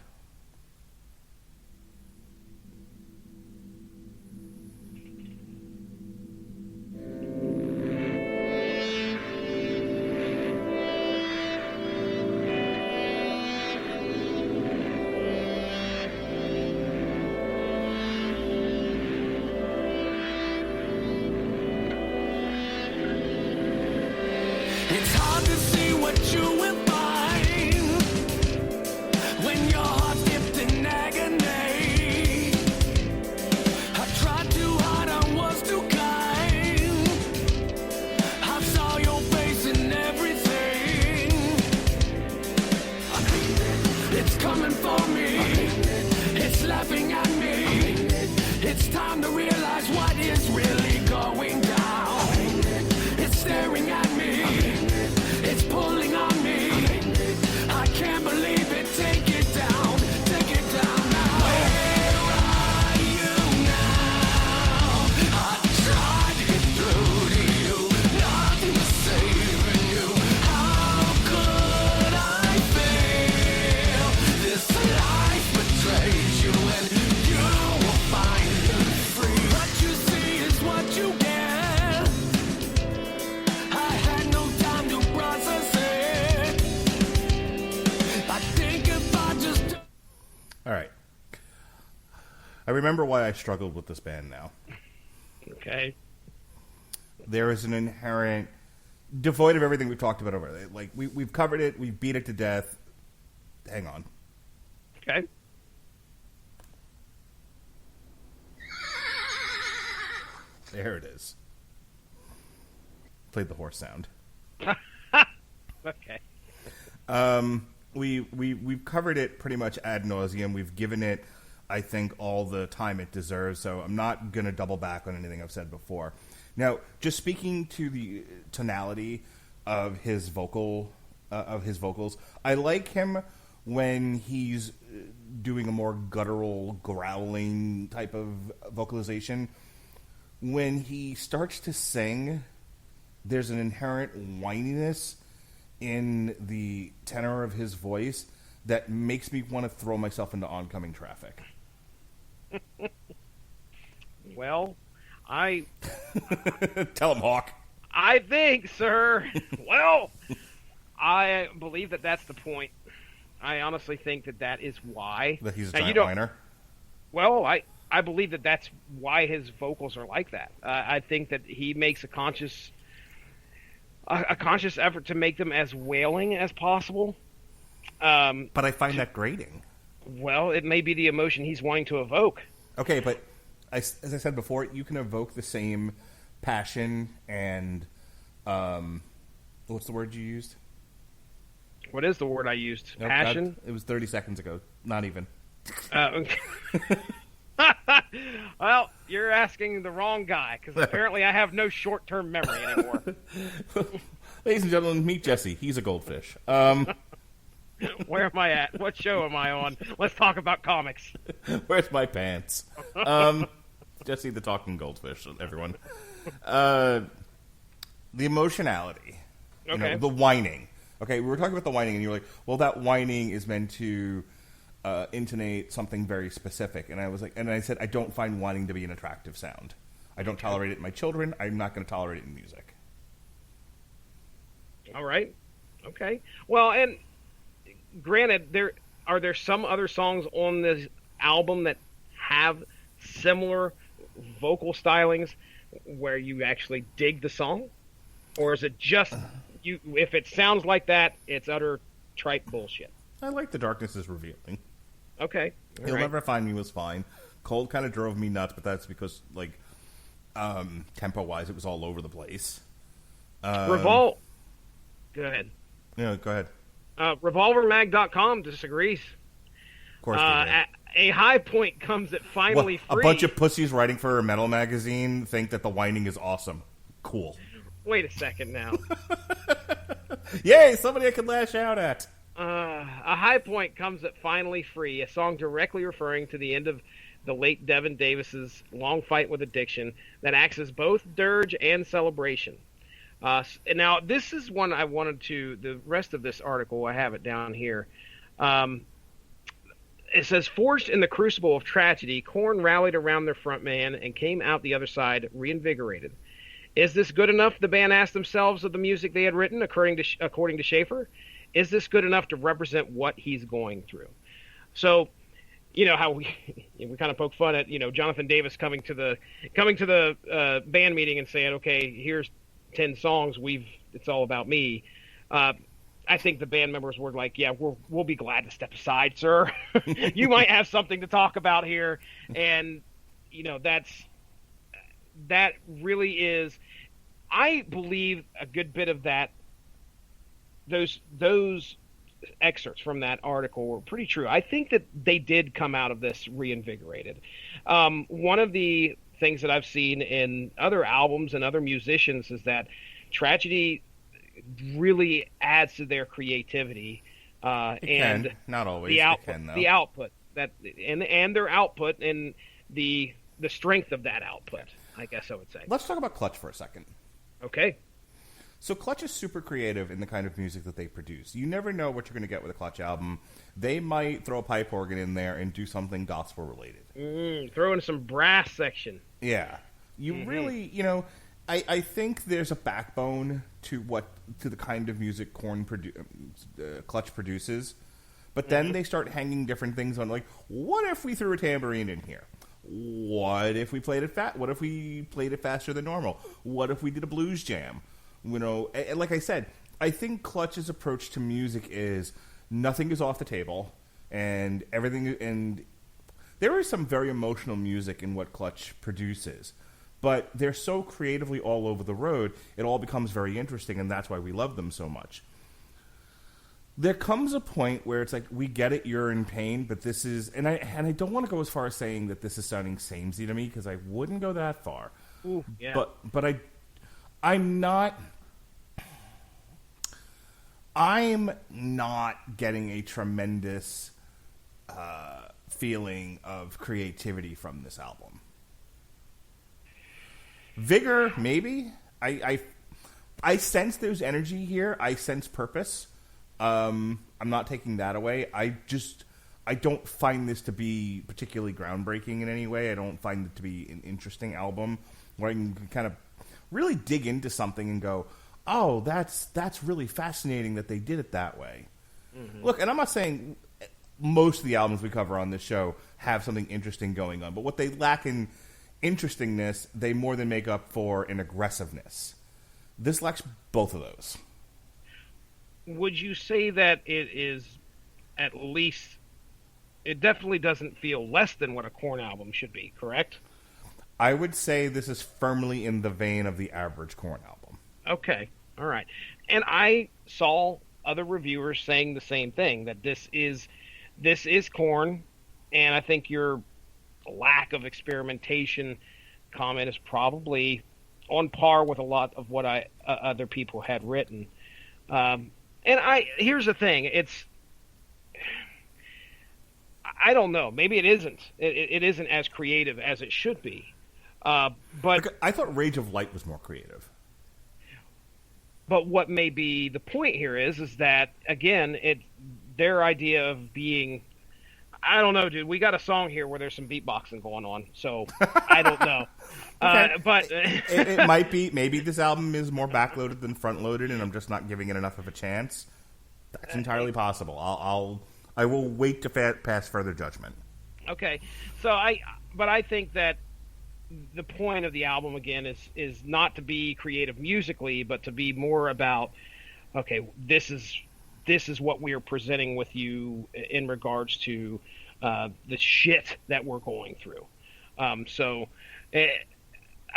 It's hard to see what you will find when your heart's dipped in agony. I tried too hard, I was too kind. I saw your face in everything. I hate it. It's coming for me. It's laughing at me. It's time to realize what is really going down. It's staring at me. It's pulling on me. I can't believe it. Take it down. Take it down now. Where are you now? I tried to get through to you. Nothing was saving you. How could I fail? This life betrayed you, and you will finally free. What you see is what you get. I had no time to process it. I think if I just... All right. I remember why I struggled with this band now. Okay. There is an inherent, devoid of everything we've talked about over there. Like, we've covered it, we've beat it to death. Hang on. Okay. There it is. Played the horse sound. Okay. We've covered it pretty much ad nauseum. We've given it, I think, all the time it deserves. So I'm not going to double back on anything I've said before. Now, just speaking to the tonality of his vocals, I like him when he's doing a more guttural, growling type of vocalization. When he starts to sing, there's an inherent whininess in the tenor of his voice that makes me want to throw myself into oncoming traffic. Well, I Tell him, Hawk. I think, sir. Well, I believe that that's the point. I honestly think that that is why. That he's a Now, you giant don't- whiner. Well, I believe that that's why his vocals are like that. I think that he makes a conscious effort to make them as wailing as possible. But I find that grating. Well, it may be the emotion he's wanting to evoke. Okay, but as I said before, you can evoke the same passion and what's the word you used? What is the word I used? Nope, Passion? it was 30 seconds ago. Not even. Okay. Well, you're asking the wrong guy, because apparently I have no short-term memory anymore. Ladies and gentlemen, meet Jesse. He's a goldfish. Where am I at? What show am I on? Let's talk about comics. Where's my pants? Jesse the talking goldfish, everyone. The emotionality. Okay. The whining. Okay, we were talking about the whining, and you were like, well, that whining is meant to intonate something very specific. And I was like, and I said, I don't find whining to be an attractive sound. I don't tolerate it in my children. I'm not going to tolerate it in music. All right. Okay. Well, and granted, are there some other songs on this album that have similar vocal stylings where you actually dig the song? Or is it just you? If it sounds like that, it's utter trite bullshit. I like The Darkness is Revealing. Okay. All You'll right. Never Find Me was fine. Cold kind of drove me nuts, but that's because, like, tempo-wise, it was all over the place. Go ahead. Yeah, go ahead. RevolverMag.com disagrees. Of course they A high point comes at finally What, free. a bunch of pussies writing for a metal magazine think that the whining is awesome. Cool. Wait a second now. Yay, somebody I could lash out at. A high point comes at finally free, a song directly referring to the end of the late Devin Davis's long fight with addiction that acts as both dirge and celebration. Now, this is one I wanted to, the rest of this article, I have it down here. It says, forged in the crucible of tragedy, Korn rallied around their frontman and came out the other side reinvigorated. Is this good enough, the band asked themselves of the music they had written, according to Schaefer? Is this good enough to represent what he's going through? So, you know how we kind of poke fun at, Jonathan Davis coming to the band meeting and saying, okay, here's 10 songs, it's all about me. I think the band members were like, yeah, we'll be glad to step aside, sir. You might have something to talk about here. And, that really is, I believe a good bit of that, those excerpts from that article were pretty true. I think that they did come out of this reinvigorated. One of the things that I've seen in other albums and other musicians is that tragedy really adds to their creativity. And not always. The output, it can, though. the output that and their output and the strength of that output, I guess I would say. Let's talk about Clutch for a second. Okay. So Clutch is super creative in the kind of music that they produce. You never know what you're going to get with a Clutch album. They might throw a pipe organ in there and do something gospel related. Throw in some brass section. Yeah. You really, I think there's a backbone to the kind of music Clutch produces. But then they start hanging different things on, like, what if we threw a tambourine in here? What if we played it What if we played it faster than normal? What if we did a blues jam? And like I said, I think Clutch's approach to music is nothing is off the table, and everything. And there is some very emotional music in what Clutch produces, but they're so creatively all over the road. It all becomes very interesting, and that's why we love them so much. There comes a point where it's like, we get it, you're in pain, but this is, and I don't want to go as far as saying that this is sounding samey to me, because I wouldn't go that far. Ooh, yeah. But I'm not getting a tremendous feeling of creativity from this album. Vigor, maybe. I sense there's energy here. I sense purpose. I'm not taking that away. I don't find this to be particularly groundbreaking in any way. I don't find it to be an interesting album where I can kind of really dig into something and go, oh, that's really fascinating that they did it that way. Mm-hmm. Look, and I'm not saying most of the albums we cover on this show have something interesting going on, but what they lack in interestingness, they more than make up for in aggressiveness. This lacks both of those. Would you say that it is at least, it definitely doesn't feel less than what a Korn album should be, correct? I would say this is firmly in the vein of the average Korn album. Okay, all right. And I saw other reviewers saying the same thing, that this is Korn, and I think your lack of experimentation comment is probably on par with a lot of what other people had written. Here's the thing, I don't know. Maybe it isn't. It isn't as creative as it should be. But I thought Rage of Light was more creative. But what may be the point here is that, again, their idea of being, I don't know, dude. We got a song here where there's some beatboxing going on, so I don't know. Okay. But it might be. Maybe this album is more backloaded than front-loaded, and I'm just not giving it enough of a chance. That's entirely possible. I will wait to pass further judgment. Okay, so I think that the point of the album again is not to be creative musically, but to be more about, okay, this is what we are presenting with you in regards to the shit that we're going through. I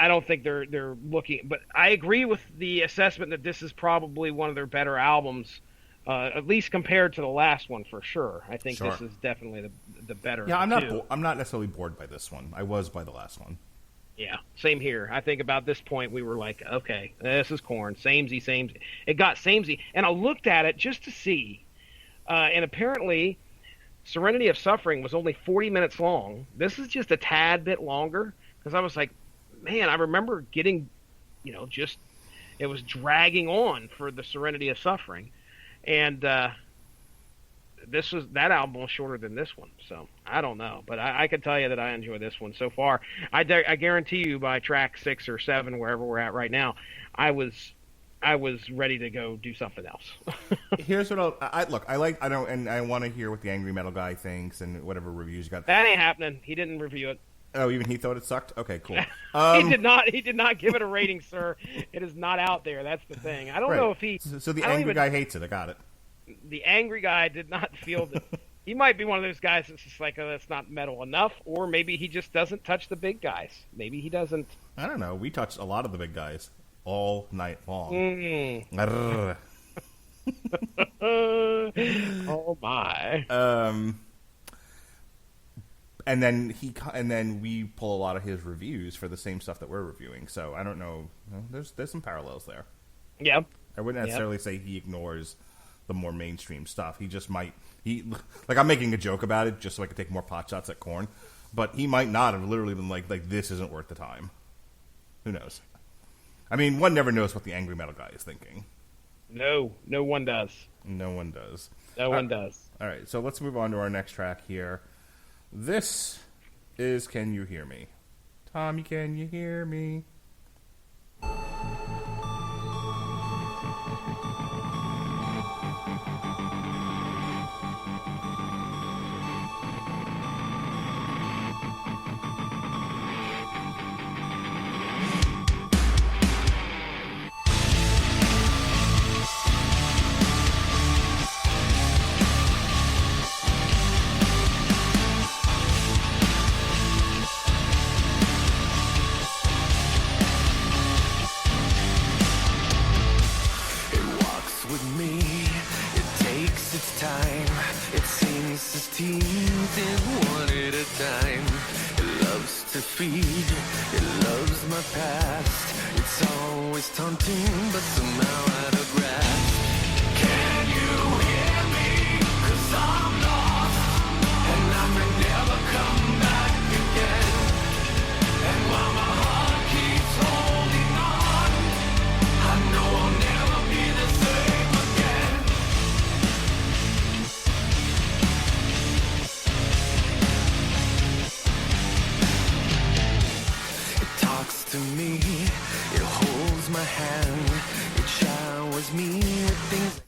don't think they're looking, but I agree with the assessment that this is probably one of their better albums. At least compared to the last one, for sure. I think Sure. This is definitely the better. Yeah, of I'm the not. two. I'm not necessarily bored by this one. I was by the last one. Yeah, same here. I think about this point we were like, okay, this is Korn, samey. It got samey, and I looked at it just to see, and apparently, Serenity of Suffering was only 40 minutes long. This is just a tad bit longer because I was like, man, I remember getting, just it was dragging on for the Serenity of Suffering. And that album was shorter than this one, so I don't know. But I can tell you that I enjoy this one so far. I guarantee you by track 6 or 7, wherever we're at right now, I was ready to go do something else. Here's what I want to hear what the Angry Metal guy thinks and whatever reviews you got. That ain't happening. He didn't review it. Oh, even he thought it sucked? Okay, cool. He did not give it a rating, sir. It is not out there. That's the thing. I don't know if he. So the angry guy hates it. I got it. The angry guy did not feel that. He might be one of those guys that's just like, oh, that's not metal enough, or maybe he just doesn't touch the big guys. Maybe he doesn't. I don't know. We touched a lot of the big guys all night long. Mm. Oh my. And then we pull a lot of his reviews for the same stuff that we're reviewing. So I don't know. There's some parallels there. Yeah. I wouldn't necessarily say he ignores the more mainstream stuff. He just might. I'm making a joke about it just so I could take more pot shots at Korn, but he might not have literally been like this isn't worth the time. Who knows? I mean, one never knows what the angry metal guy is thinking. No one does. No one does. No one does. All right, so let's move on to our next track here. This is Can You Hear Me? Tommy, can you hear me? It walks with me, it takes its time. It sinks its teeth in one at a time. It loves to feed, it loves my past. It's always taunting, but somehow out of grasp. Can you hear me? 'Cause I'm lost, and I may never come back again. And while my heart keeps holding on, I know I'll never be the same again. It talks to me, it holds my hand, it showers me with things.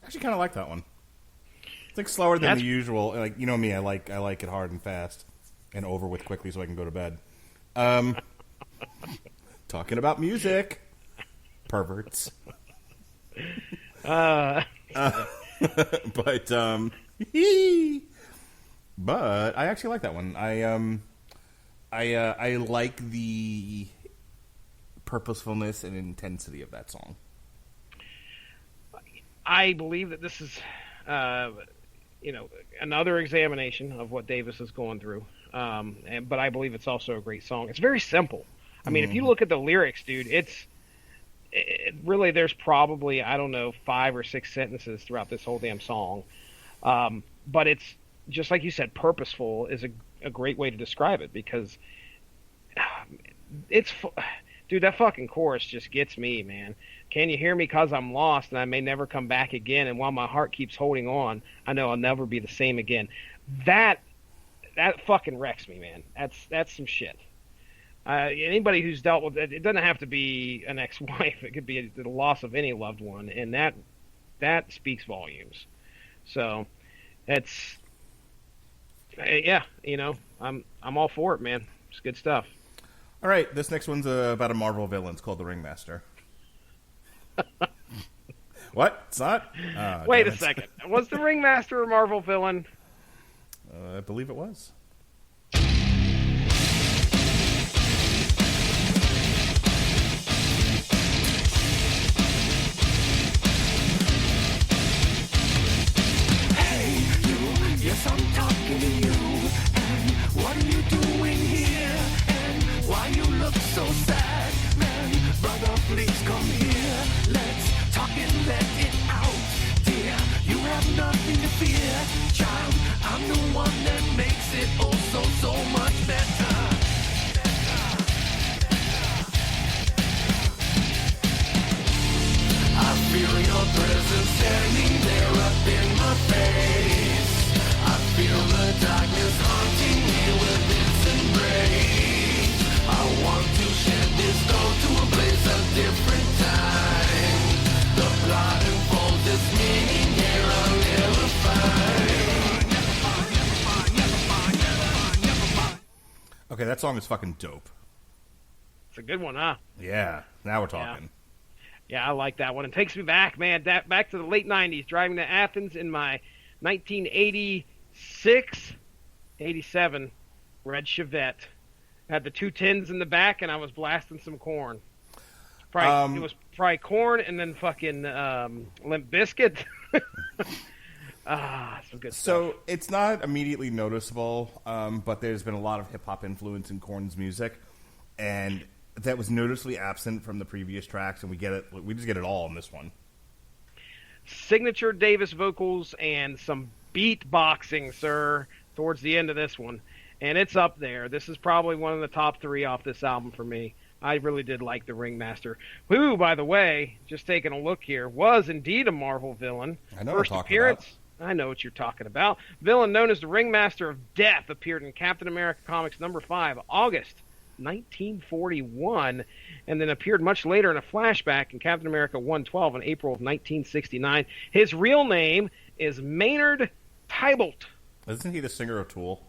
I actually kind of like that one. It's like slower than That's- the usual. Like you know me, I like it hard and fast and over with quickly so I can go to bed. Talking about music, perverts. But but I actually like that one. I like the purposefulness and intensity of that song. I believe that this is, another examination of what Davis is going through. But I believe it's also a great song. It's very simple. I mean, if you look at the lyrics, dude, really, there's probably, I don't know, 5 or 6 sentences throughout this whole damn song. But it's, just like you said, purposeful is a great way to describe it, because dude, that fucking chorus just gets me, man. Can you hear me 'cause I'm lost and I may never come back again, and while my heart keeps holding on, I know I'll never be the same again. That fucking wrecks me, man. That's some shit. Anybody who's dealt with it doesn't have to be an ex-wife. It could be the loss of any loved one, and that speaks volumes. So it's, yeah, I'm all for it, man. It's good stuff. All right, this next one's about a Marvel villain. It's called the Ringmaster. What? It's not? Wait a second. Was the Ringmaster a Marvel villain? I believe it was. Yes, I'm talking to you. And what are you doing here? And why you look so sad, man? Brother, please come here. Let's talk and let it out, dear. You have nothing to fear, child. I'm the one that makes it oh so much better. I feel your presence standing there up in my face. I feel the darkness haunting me with its embrace. I want to shed this stone to a place of different time. The plot unfolds its meaning here I'll never find. Never find. Okay, that song is fucking dope. It's a good one, huh? Yeah, now we're talking. Yeah, I like that one. It takes me back, man, back to the late 90s, driving to Athens in my 1986, 87 red Chevette. Had the 210s in the back, and I was blasting some Korn. It was probably Korn and then fucking Limp Bizkit. Some good stuff. So it's not immediately noticeable, but there's been a lot of hip-hop influence in Korn's music, and that was noticeably absent from the previous tracks, and we just get it all in this one. Signature Davis vocals and some beatboxing, sir, towards the end of this one. And it's up there. This is probably one of the top 3 off this album for me. I really did like the Ringmaster, who, by the way, just taking a look here, was indeed a Marvel villain. I know First what I'm talking appearance. about. I know what you're talking about. Villain known as the Ringmaster of Death appeared in Captain America Comics number 5, August 1941, and then appeared much later in a flashback in Captain America 112 in April of 1969. His real name is Maynard Tybalt. Isn't he the singer of Tool?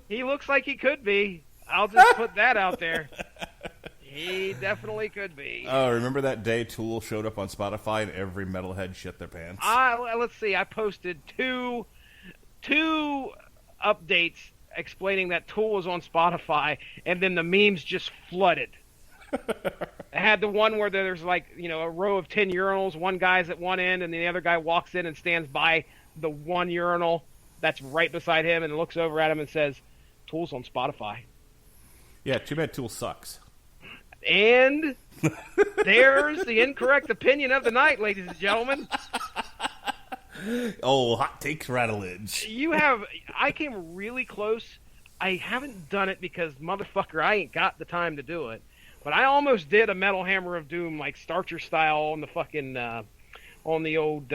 He looks like he could be. I'll just put that out there. He definitely could be. Oh, remember that day Tool showed up on Spotify and every metalhead shit their pants? Let's see. I posted two updates explaining that Tool was on Spotify, and then the memes just flooded. It had the one where there's like, a row of 10 urinals, one guy's at one end, and the other guy walks in and stands by the one urinal that's right beside him and looks over at him and says, Tool's on Spotify. Yeah, too bad Tool sucks. And there's the incorrect opinion of the night, ladies and gentlemen. Oh, hot takes Radulich. I came really close. I haven't done it because, motherfucker, I ain't got the time to do it. But I almost did a Metal Hammer of Doom, like Starcher style, on the fucking, on the old,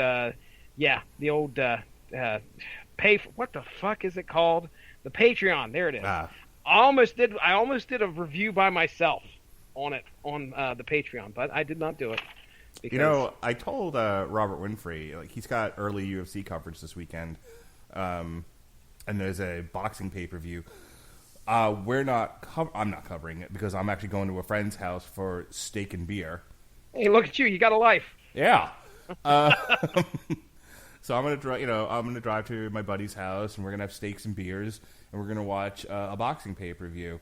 what the fuck is it called? The Patreon. There it is. I almost did a review by myself on it, on the Patreon, but I did not do it. Because... I told Robert Winfrey, like, he's got early UFC coverage this weekend, and there's a boxing pay-per-view. I'm not covering it because I'm actually going to a friend's house for steak and beer. Hey, look at you! You got a life. Yeah. So I'm gonna drive to my buddy's house, and we're gonna have steaks and beers, and we're gonna watch a boxing pay-per-view,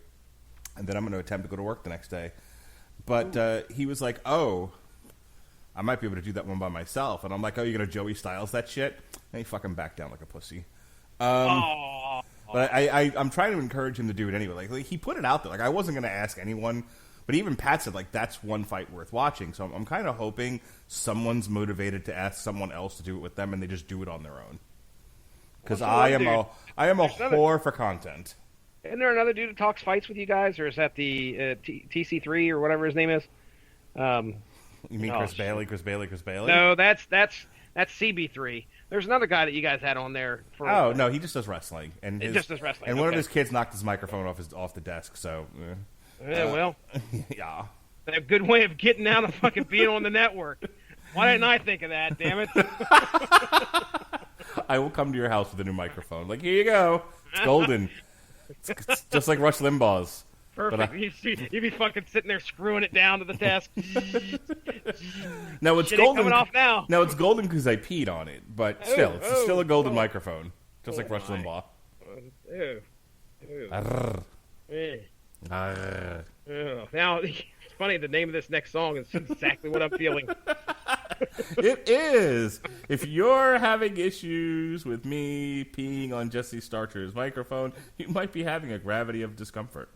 and then I'm gonna attempt to go to work the next day. But he was like, "Oh, I might be able to do that one by myself," and I'm like, "Oh, you're gonna Joey Styles that shit?" And he fucking backed down like a pussy. But I'm trying to encourage him to do it anyway. Like he put it out there. Like I wasn't going to ask anyone, but even Pat said like that's one fight worth watching. So I'm kind of hoping someone's motivated to ask someone else to do it with them, and they just do it on their own. Because I am a whore for content. Isn't there another dude that talks fights with you guys, or is that the TC3 or whatever his name is? You mean Chris Bailey? No, that's CB3. There's another guy that you guys had on there. Oh no, he just does wrestling, and just does wrestling. And one of his kids knocked his microphone off the desk. So, well, yeah, a good way of getting out of fucking being on the network. Why didn't I think of that? Damn it! I will come to your house with a new microphone. Like, here you go. It's golden. It's just like Rush Limbaugh's. Perfect. You'd be fucking sitting there screwing it down to the desk. Now it's Shit golden. Coming off now. Now it's golden because I peed on it, but still, it's still a golden microphone, just like Rush Limbaugh. Ew. Arr. Arr. Now it's funny. The name of this next song is exactly what I'm feeling. It is. If you're having issues with me peeing on Jesse Starcher's microphone, you might be having a gravity of discomfort.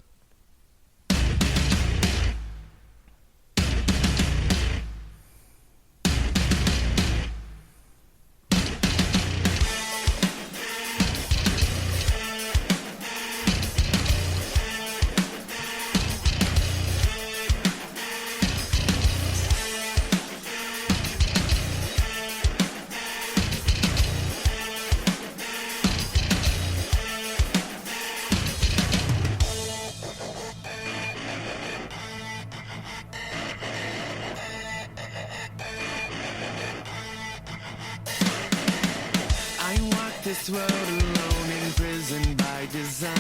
This road alone, in prison by design.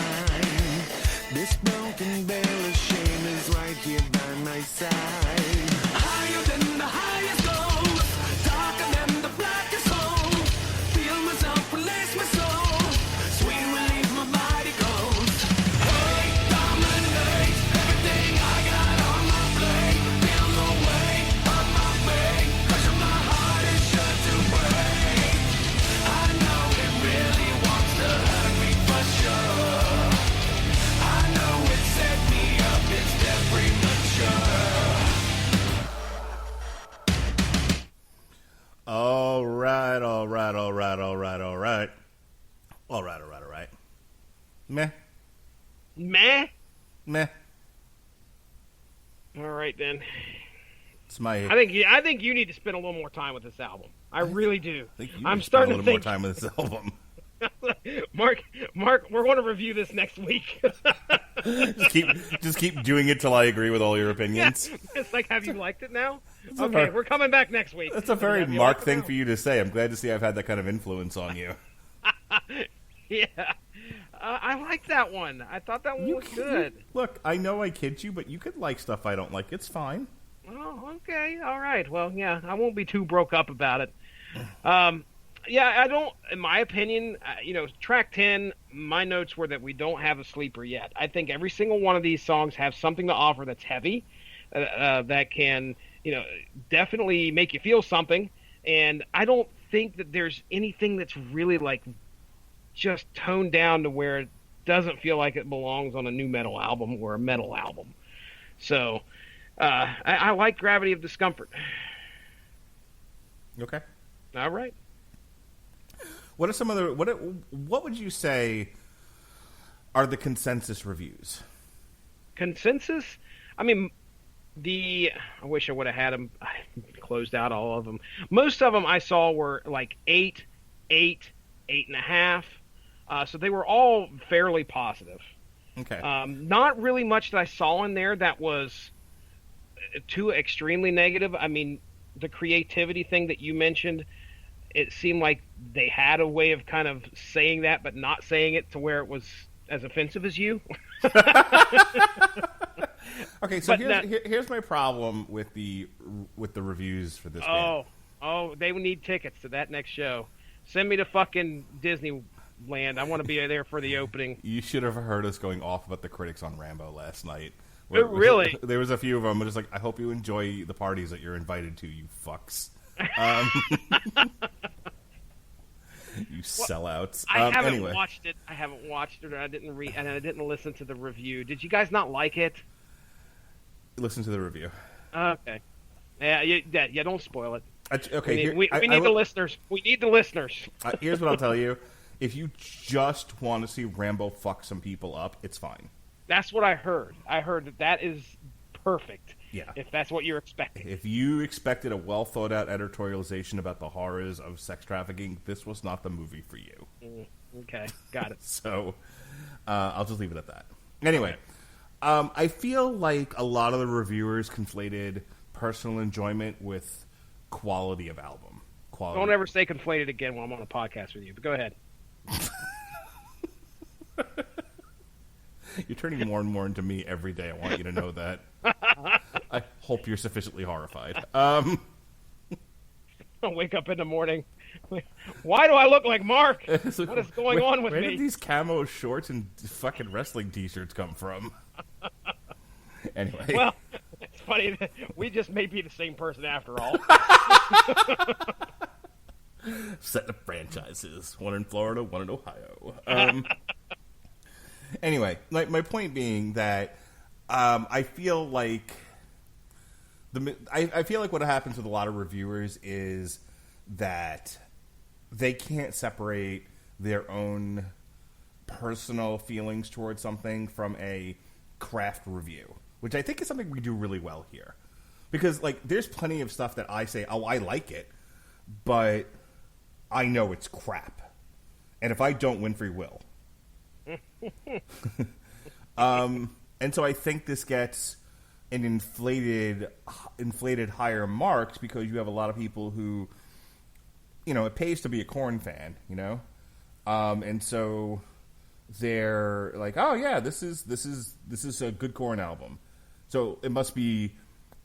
This broken bell of shame is right here by my side. Higher than the highest gold, darker than the blackest hole. Feel myself release my soul. Sweet relief, my body goes. Hey, dominate everything I got on my plate. Feel the weight on my weight. Crushing my heart is sure to break. I know it really wants to hurt me for sure. I know it set me up, it's dead premature. All right. Meh. All right then. It's my. I think you need to spend a little more time with this album. I really do. I'm spend starting a to little think. more time with this album. Mark, we're going to review this next week. just keep doing it till I agree with all your opinions. Yeah, it's like, have you liked it now? Okay, we're coming back next week. That's a very Mark thing for you to say. I'm glad to see I've had that kind of influence on you. Yeah. I like that one. I thought that one was good. Look, I know I kid you, but you could like stuff I don't like. It's fine. Oh, okay. All right. Well, yeah, I won't be too broke up about it. Yeah, I don't, in my opinion, track 10, my notes were that we don't have a sleeper yet. I think every single one of these songs have something to offer that's heavy, that can, definitely make you feel something. And I don't think that there's anything that's really, like, just toned down to where it doesn't feel like it belongs on a new metal album or a metal album. So, I like Gravity of Discomfort. Okay. All right. What are some other what would you say are the consensus reviews? Consensus? I mean, I wish I would have had them. I closed out all of them. Most of them I saw were like 8, 8.5. So they were all fairly positive. Okay. Not really much that I saw in there that was too extremely negative. I mean, the creativity thing that you mentioned, it seemed like they had a way of kind of saying that, but not saying it to where it was as offensive as you. Okay, so here's my problem with the reviews for this band. Oh, they would need tickets to that next show. Send me to fucking Disneyland. I want to be there for the opening. You should have heard us going off about the critics on Rambo last night. Really? There was a few of them. Just like, I hope you enjoy the parties that you're invited to, you fucks. You sellouts. I haven't Anyway. watched it. I haven't watched it, or I didn't read, and I didn't listen to the review. Did you guys not like it? Listen to the review. Okay. Yeah. Don't spoil it. Okay. We need the listeners. We need the listeners. Here's what I'll tell you. If you just want to see Rambo fuck some people up, it's fine. That's what I heard. I heard that is perfect. Yeah. If that's what you're expecting. If you expected a well thought out editorialization about the horrors of sex trafficking, this was not the movie for you. Okay, got it. So I'll just leave it at that. Anyway, I feel like a lot of the reviewers conflated personal enjoyment with quality of album. Quality. Don't ever say conflated again while I'm on a podcast with you, but go ahead. You're turning more and more into me every day. I want you to know that. I hope you're sufficiently horrified. I'll wake up in the morning. Why do I look like Mark? What is going on with me? me? Where did these camo shorts and fucking wrestling t-shirts come from? Anyway. Well, it's funny that we just may be the same person after all. Set of franchises. One in Florida, one in Ohio. Anyway, like my point being that I feel like I feel like what happens with a lot of reviewers is that they can't separate their own personal feelings towards something from a craft review, which I think is something we do really well here. Because like there's plenty of stuff that I say, oh, I like it, but I know it's crap. And if I don't, Winfrey will. And so I think this gets an inflated higher marks because you have a lot of people who, you know, it pays to be a Korn fan, you know, and so they're like, oh yeah, this is a good Korn album, so it must be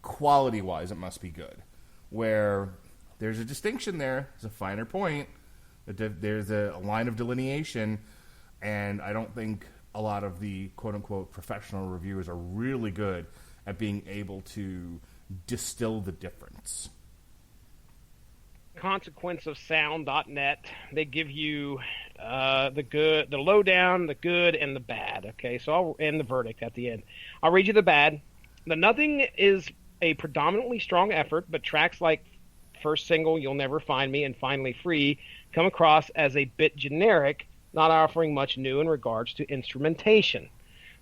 quality wise, it must be good. Where there's a distinction there, there's a finer point, there's a line of delineation. And I don't think a lot of the quote-unquote professional reviewers are really good at being able to distill the difference. Consequenceofsound.net. They give you the good, the lowdown, the good, and the bad. Okay, so and the verdict at the end. I'll read you the bad. The Nothing is a predominantly strong effort, but tracks like first single, You'll Never Find Me, and Finally Free come across as a bit generic, not offering much new in regards to instrumentation.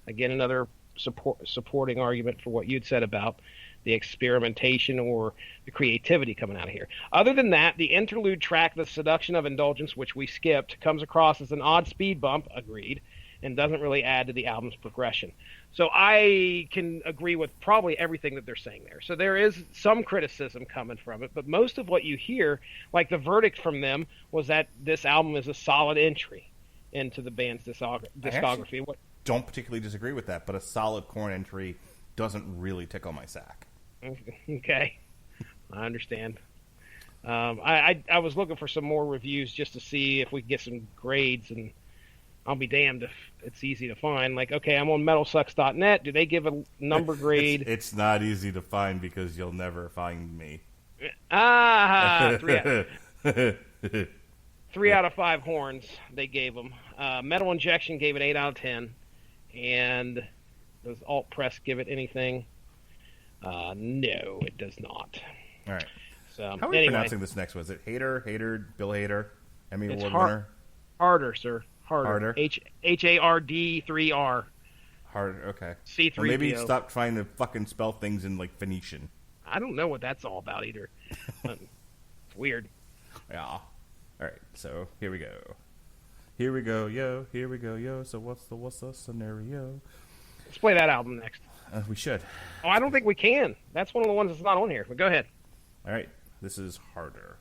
Again, another supporting argument for what you'd said about the experimentation or the creativity coming out of here. Other than that, the interlude track, The Seduction of Indulgence, which we skipped, comes across as an odd speed bump, agreed, and doesn't really add to the album's progression. So I can agree with probably everything that they're saying there. So there is some criticism coming from it, but most of what you hear, like the verdict from them, was that this album is a solid entry into the band's discography. I don't particularly disagree with that, but a solid Korn entry doesn't really tickle my sack. Okay, I understand. I was looking for some more reviews just to see if we could get some grades, and I'll be damned if it's easy to find. Like, okay, I'm on metalsucks.net. Do they give a number grade? It's not easy to find because you'll never find me. 3 out of 5 horns they gave them. Metal Injection gave it 8 out of 10. And does Alt Press give it anything? No, it does not. All right. So, how are we pronouncing this next one? Is it Hader, Bill Hader, Emmy Award winner? Harder, sir. Harder. Hard 3R. Harder, okay. C3PO. Well, maybe stop trying to fucking spell things in, like, Phoenician. I don't know what that's all about either. It's weird. Yeah. All right, so here we go. Here we go, yo. Here we go, yo. So what's the scenario? Let's play that album next. We should. Oh, I don't think we can. That's one of the ones that's not on here. But go ahead. All right, this is Harder.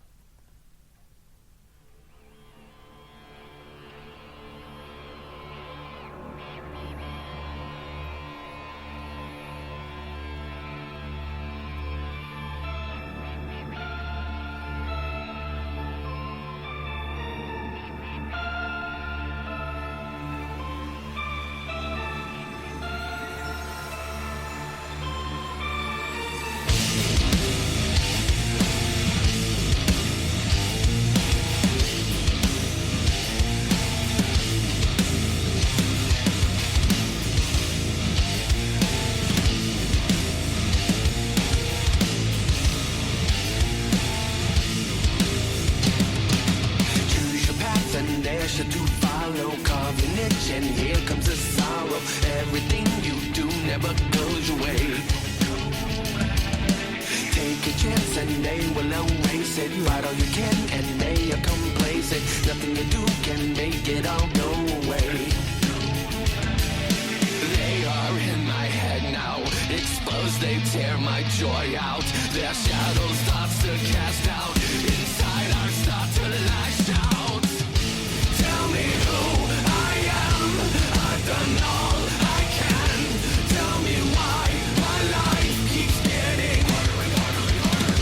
follow, carving itch, and here comes the sorrow. Everything you do never goes your way. Take a chance and they will erase it. Fight all you can and they are complacent. Nothing you do can make it all go away. They are in my head now, exposed, they tear my joy out. Their shadow starts to cast out, inside I start to lash out. Tell me who I am, I've done all I can. Tell me why my life keeps getting harder and harder and harder.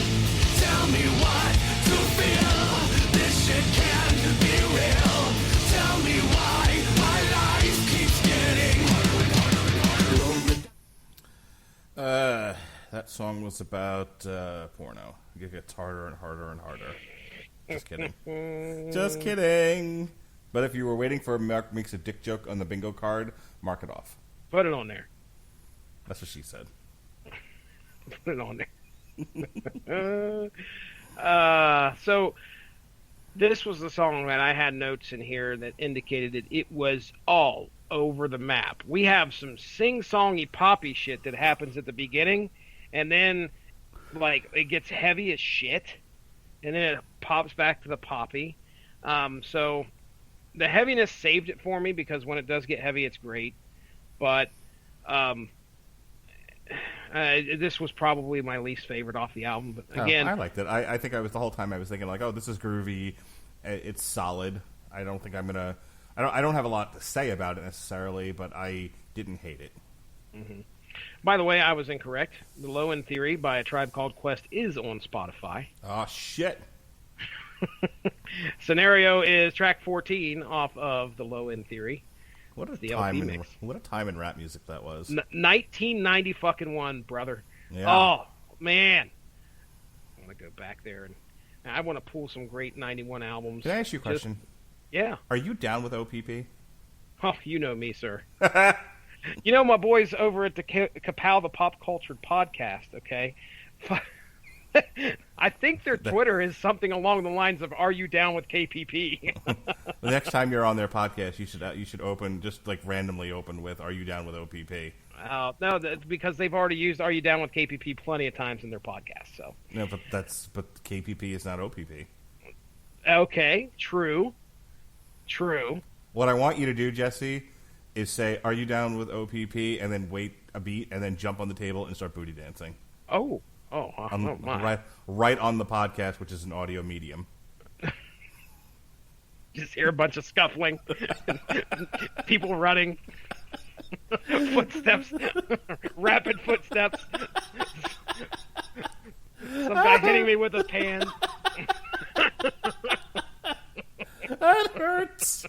Tell me what to feel, this shit can't be real. Tell me why my life keeps getting harder and harder and harder. That song was about porno. It gets harder and harder and harder. Just kidding. Just kidding. But if you were waiting for Mark makes a dick joke on the bingo card, mark it off. Put it on there. That's what she said. Put it on there. So this was the song that I had notes in here that indicated that it was all over the map. We have some sing-songy poppy shit that happens at the beginning, and then like it gets heavy as shit, and then it pops back to the poppy. So the heaviness saved it for me, because when it does get heavy, it's great. But this was probably my least favorite off the album. But again, I liked it. I think I was the whole time I was thinking like, oh, this is groovy. It's solid. I don't think I'm gonna. I don't have a lot to say about it necessarily, but I didn't hate it. Mm-hmm. By the way, I was incorrect. The Low End Theory by A Tribe Called Quest is on Spotify. Oh, shit. Scenario is track 14 off of the Low End Theory. What a the time LP in mix. what a time in rap music that was. 1990 fucking one, brother. Yeah. Oh man, I want to go back there and I want to pull some great 91 albums. Can I ask you a question? Yeah. Are you down with OPP? Oh, you know me, sir. You know my boys over at the Kapow the Pop Cultured podcast. Okay. I think their Twitter is something along the lines of "Are you down with KPP?" The next time you're on their podcast, you should open just like randomly open with "Are you down with OPP?" No, because they've already used "Are you down with KPP?" plenty of times in their podcast. So no, but KPP is not OPP. Okay, true. What I want you to do, Jesse, is say "Are you down with OPP?" and then wait a beat and then jump on the table and start booty dancing. Oh my! Right on the podcast, which is an audio medium. Just hear a bunch of scuffling, people running, footsteps, rapid footsteps. Some guy hitting me with a pan. That hurts.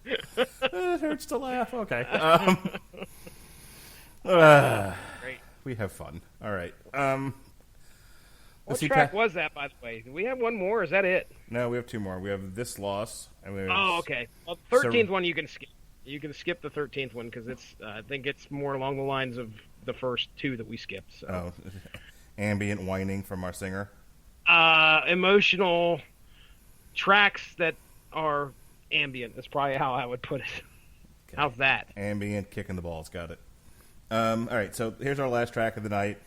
It hurts to laugh. Okay. Great. We have fun. All right. What track was that, by the way? Do we have one more? Or is that it? No, we have two more. We have This Loss. And we have okay. Well, the 13th one you can skip. You can skip the 13th one because it's. I think it's more along the lines of the first two that we skipped. So. Ambient whining from our singer. Emotional tracks that are ambient is probably how I would put it. Okay. How's that? Ambient, kicking the balls. Got it. All right, so here's our last track of the night.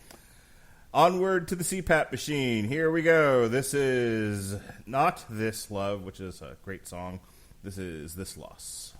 Onward to the CPAP machine. Here we go. This is not This Love, which is a great song. This is This Loss.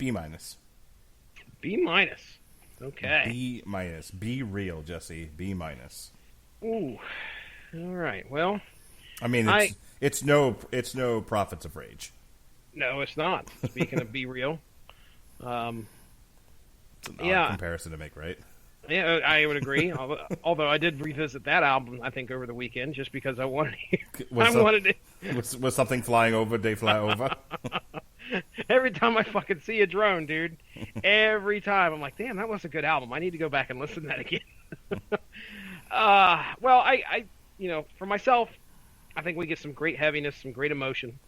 B minus. B minus. Okay. B minus. Be real, Jesse. B minus. Ooh. All right. Well, I mean, it's no Prophets of Rage. no, it's not. Speaking of Be Real. It's an odd Yeah. comparison to make, right? Yeah, I would agree. Although I did revisit that album, I think, over the weekend, just because I wanted to. Wanted to. Was something flying over? They fly over. Every time I fucking see a drone, dude, every time I'm like, damn, that was a good album. I need to go back and listen to that again. Well, I, for myself, I think we get some great heaviness, some great emotion.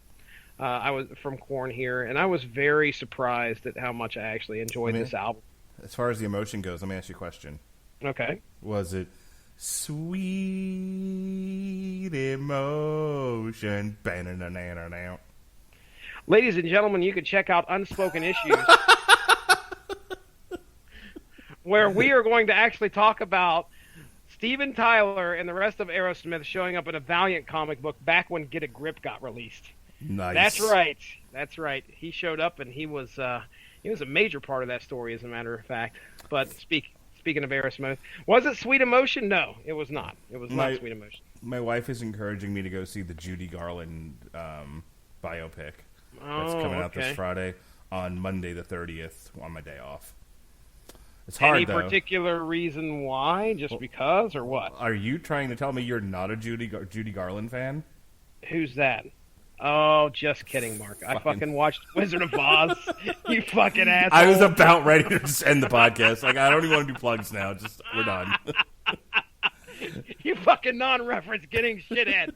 I was from Korn here, and I was very surprised at how much I actually enjoyed this album. As far as the emotion goes, let me ask you a question. Okay. Was it sweet emotion? Banana. Ladies and gentlemen, you can check out Unspoken Issues, where we are going to actually talk about Steven Tyler and the rest of Aerosmith showing up in a Valiant comic book back when Get a Grip got released. Nice. That's right. He showed up, and he was a major part of that story, as a matter of fact. But speaking of Aerosmith, was it Sweet Emotion? No, it was not. It was not Sweet Emotion. My wife is encouraging me to go see the Judy Garland biopic. That's coming out this Friday on Monday the 30th on my day off. It's hard, Any though. particular reason why? Just because, or what? Are you trying to tell me you're not a Judy Garland fan? Who's that? Oh, just kidding, Mark. I fucking watched Wizard of Oz. You fucking asshole. I was about ready to just end the podcast. Like, I don't even want to do plugs now. Just, we're done. You fucking non-reference getting shithead.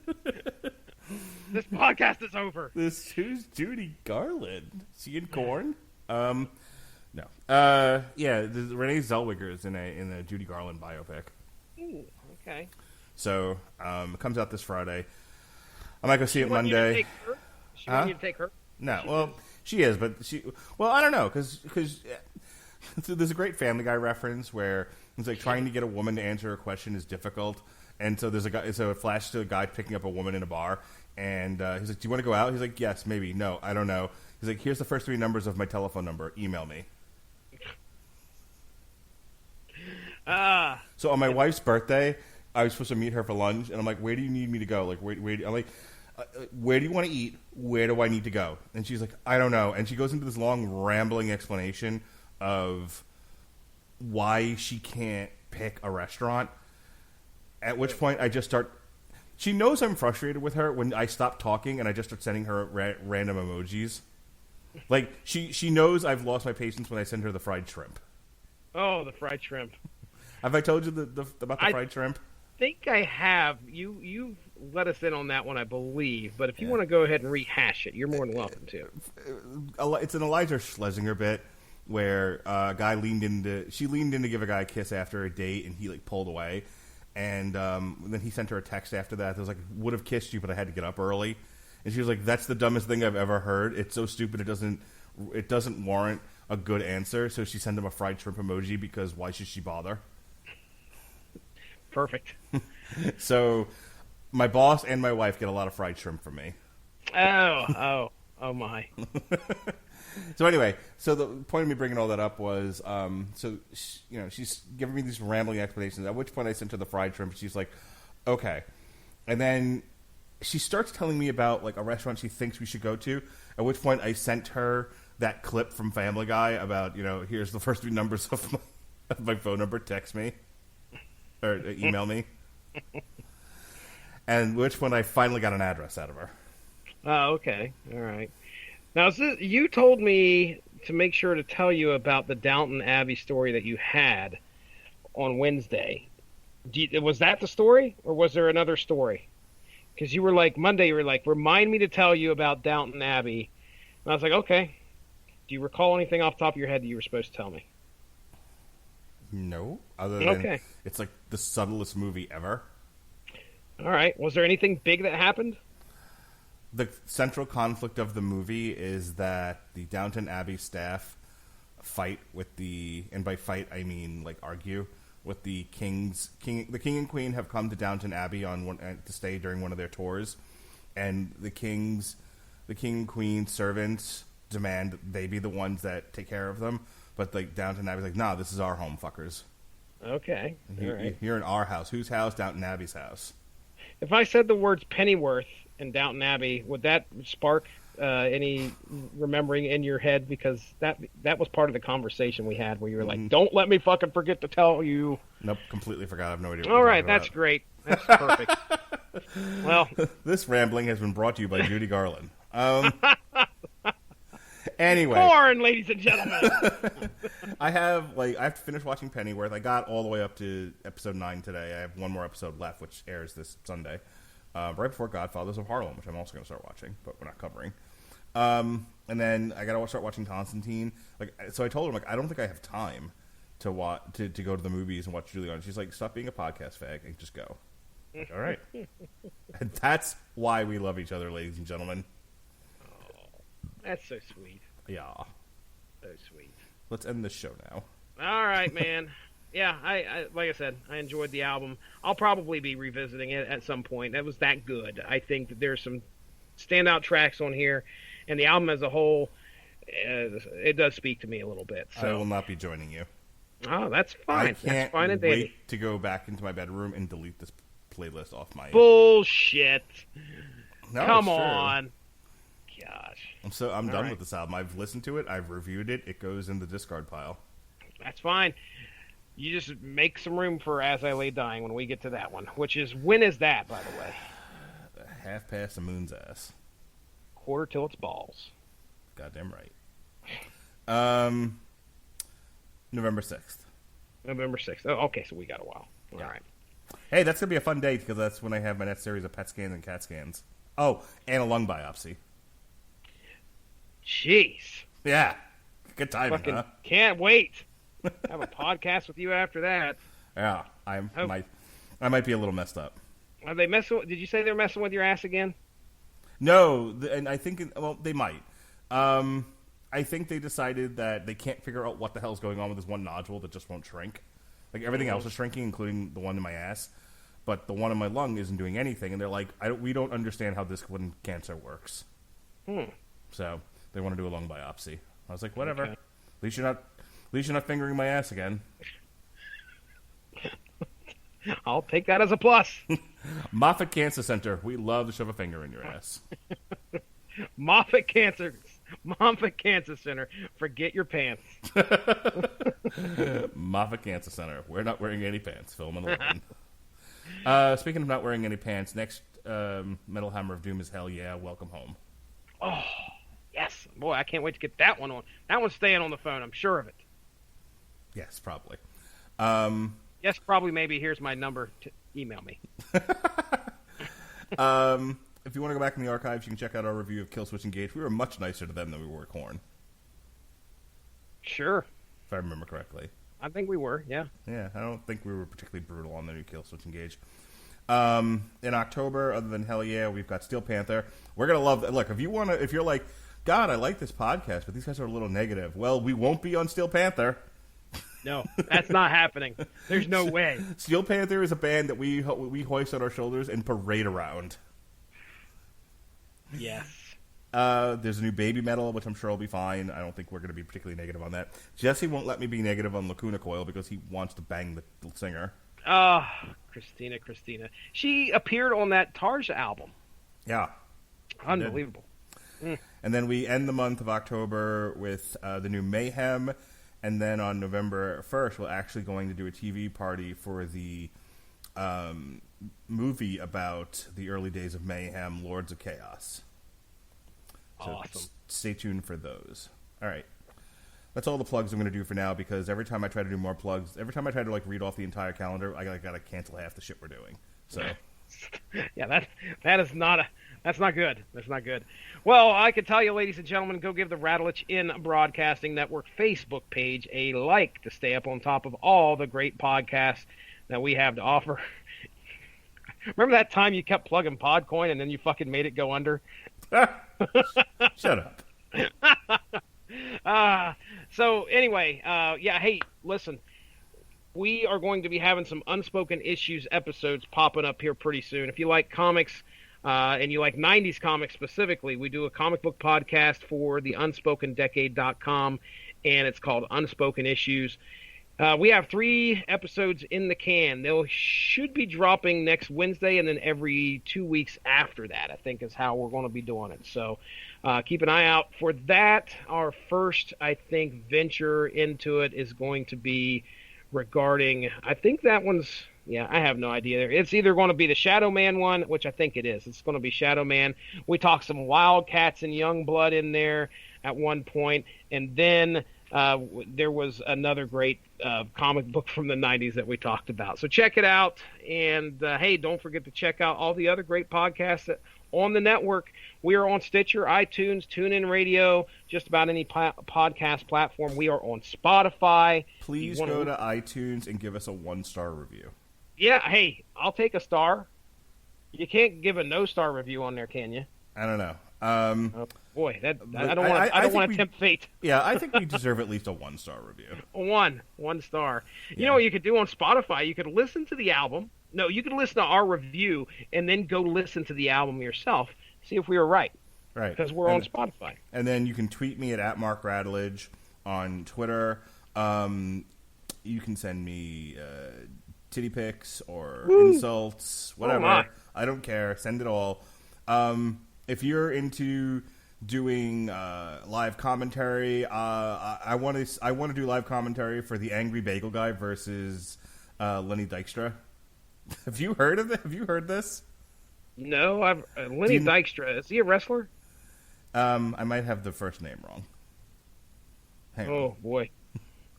This podcast is over. Who's Judy Garland? Is she in Korn? No. Yeah, Renee Zellweger is in a Judy Garland biopic. Ooh, okay. So, it comes out this Friday. I might go see it Monday. She want you to take her? No, well, she is, but I don't know, because there's a great Family Guy reference where it's like trying to get a woman to answer a question is difficult, and so there's a guy, so it flashes to a guy picking up a woman in a bar, and he's like, "Do you want to go out?" He's like, "Yes, maybe." "No, I don't know." He's like, "Here's the first 3 numbers of my telephone number. Email me." So on my wife's birthday, I was supposed to meet her for lunch, and I'm like, "Where do you need me to go?" Like, where I'm like, "Where do you want to eat? Where do I need to go?" And she's like, "I don't know." And she goes into this long, rambling explanation of why she can't pick a restaurant. At which point, I just start. She knows I'm frustrated with her when I stop talking and I just start sending her random emojis. Like she knows I've lost my patience when I send her the fried shrimp. Oh, the fried shrimp. Have I told you about the fried shrimp? I think I have. You let us in on that one, I believe. But if you want to go ahead and rehash it, you're more than welcome to. It's an Elijah Schlesinger bit where a guy leaned in to give a guy a kiss after a date, and he like pulled away. And then he sent her a text after that. It was like, "Would have kissed you, but I had to get up early." And she was like, "That's the dumbest thing I've ever heard. It's so stupid. It doesn't warrant a good answer." So she sent him a fried shrimp emoji because why should she bother? Perfect. So my boss and my wife get a lot of fried shrimp from me. Oh my. So anyway, so the point of me bringing all that up was, she's giving me these rambling explanations, at which point I sent her the fried shrimp. She's like, okay. And then she starts telling me about like a restaurant she thinks we should go to, at which point I sent her that clip from Family Guy about, here's the first 3 numbers of my phone number, text me, or email me. And which one I finally got an address out of her. Oh, okay. All right. Now, you told me to make sure to tell you about the Downton Abbey story that you had on Wednesday. Was that the story, or was there another story? Because you were like, Monday, you were like, remind me to tell you about Downton Abbey. And I was like, okay. Do you recall anything off the top of your head that you were supposed to tell me? No. Other than it's like the subtlest movie ever. All right. Was there anything big that happened? The central conflict of the movie is that the Downton Abbey staff fight with and by fight I mean like argue with the king. The king and queen have come to Downton Abbey to stay during one of their tours, and the king and queen servants demand that they be the ones that take care of them. But like Downton Abbey's like, nah, this is our home, fuckers. Okay. All right. You're in our house. Whose house? Downton Abbey's house. If I said the words Pennyworth and Downton Abbey, would that spark any remembering in your head? Because that was part of the conversation we had where you were like, don't let me fucking forget to tell you. Nope, completely forgot. I have no idea what All you're right, talking that's about. great. That's perfect. Well, This rambling has been brought to you by Judy Garland. Anyway. Korn, ladies and gentlemen. I have to finish watching Pennyworth. I got all the way up to episode 9 today. I have one more episode left, which airs this Sunday, right before Godfathers of Harlem, which I'm also going to start watching, but we're not covering. And then I got to start watching Constantine. So I told her, I don't think I have time to go to the movies and watch Julian. She's like, stop being a podcast fag and just go. Like, all right. And that's why we love each other, ladies and gentlemen. Oh, that's so sweet. Yeah. So sweet. Let's end this show now. All right, man. Yeah, I like I said, I enjoyed the album. I'll probably be revisiting it at some point. That was that good. I think that there's some standout tracks on here, and the album as a whole, it does speak to me a little bit. So. I will not be joining you. Oh, that's fine. I can't that's fine and dandy. wait to go back into my bedroom and delete this playlist off my... Bullshit. No, Come it's true. on. Gosh. I'm done right. with this album. I've listened to it. I've reviewed it. It goes in the discard pile. That's fine. You just make some room for As I Lay Dying when we get to that one. Which is, when is that, by the way? Half past the moon's ass. Quarter till it's balls. Goddamn right. November 6th. November 6th. Oh, okay, so we got a while. All right. Hey, that's going to be a fun day because that's when I have my next series of PET scans and CAT scans. Oh, and a lung biopsy. Jeez. Yeah. Good timing, Fucking huh? can't wait. Have a podcast with you after that. Yeah. I might be a little messed up. Are they messing? Did you say they're messing with your ass again? No, and I think, they might. I think they decided that they can't figure out what the hell's going on with this one nodule that just won't shrink. Like, everything else is shrinking, including the one in my ass. But the one in my lung isn't doing anything. And they're like, we don't understand how this one cancer works. So they want to do a lung biopsy. I was like, whatever. Okay. At least you're not fingering my ass again. I'll take that as a plus. Moffitt Cancer Center. We love to shove a finger in your ass. Moffitt Cancer Center. Forget your pants. Moffitt Cancer Center. We're not wearing any pants. Film and 11. Speaking of not wearing any pants, next Metal Hammer of Doom is Hell Yeah, Welcome Home. Oh, yes. Boy, I can't wait to get that one on. That one's staying on the phone. I'm sure of it. Yes, probably. Yes, probably, maybe. Here's my number to email me. If you want to go back in the archives, you can check out our review of Killswitch Engage. We were much nicer to them than we were Korn, Sure. if I remember correctly. I think we were, yeah. Yeah, I don't think we were particularly brutal on the new Killswitch Engage. In October, other than Hell Yeah, we've got Steel Panther. We're gonna love that. Look, if you're like, God, I like this podcast, but these guys are a little negative. Well, we won't be on Steel Panther. No, that's not happening. There's no way. Steel Panther is a band that we hoist on our shoulders and parade around. Yes. There's a new Baby Metal, which I'm sure will be fine. I don't think we're going to be particularly negative on that. Jesse won't let me be negative on Lacuna Coil because he wants to bang the singer. Christina. She appeared on that Tarja album. Yeah. Unbelievable. And then we end the month of October with the new Mayhem. And then on November 1st, we're actually going to do a TV party for the movie about the early days of Mayhem, Lords of Chaos. So Awesome. Stay tuned for those. All right. That's all the plugs I'm going to do for now because every time I try to do more plugs, every time I try to read off the entire calendar, I got to cancel half the shit we're doing. So Yeah, that's not good. That's not good. Well, I can tell you, ladies and gentlemen, go give the Radulich in Broadcasting Network Facebook page a like to stay up on top of all the great podcasts that we have to offer. Remember that time you kept plugging Podcoin and then you fucking made it go under? shut up. So anyway, hey, listen. We are going to be having some Unspoken Issues episodes popping up here pretty soon. If you like comics, and you like 90s comics specifically, we do a comic book podcast for the UnspokenDecade.com, and it's called Unspoken Issues. We have 3 episodes in the can. They should be dropping next Wednesday, and then every 2 weeks after that, I think, is how we're going to be doing it. So keep an eye out for that. Our first, I think, venture into it is going to be regarding, I think that one's, I have no idea. It's either going to be the Shadow Man one, which I think it is. It's going to be Shadow Man. We talk some Wildcats and Youngblood in there at one point, and then there was another great comic book from the 90s that we talked about. So check it out. And, hey, don't forget to check out all the other great podcasts on the network. We are on Stitcher, iTunes, TuneIn Radio, just about any podcast platform. We are on Spotify. Please go to iTunes and give us a 1-star review. Yeah, hey, I'll take a star. You can't give a no-star review on there, can you? I don't know. Oh, boy, I don't want to tempt fate. Yeah, I think we deserve at least a 1-star review. One star. You know what you could do on Spotify? You could listen to the album. No, you could listen to our review and then go listen to the album yourself. See if we were right. Right. Because we're on Spotify. And then you can tweet me at Mark Radulich on Twitter. You can send me titty pics or insults, whatever. Oh, I don't care. Send it all. If you're into doing live commentary, I want to do live commentary for the Angry Bagel Guy versus Lenny Dykstra. Have you heard of it? Have you heard this? No, Lenny Dykstra. Is he a wrestler? I might have the first name wrong. Hang on. Boy,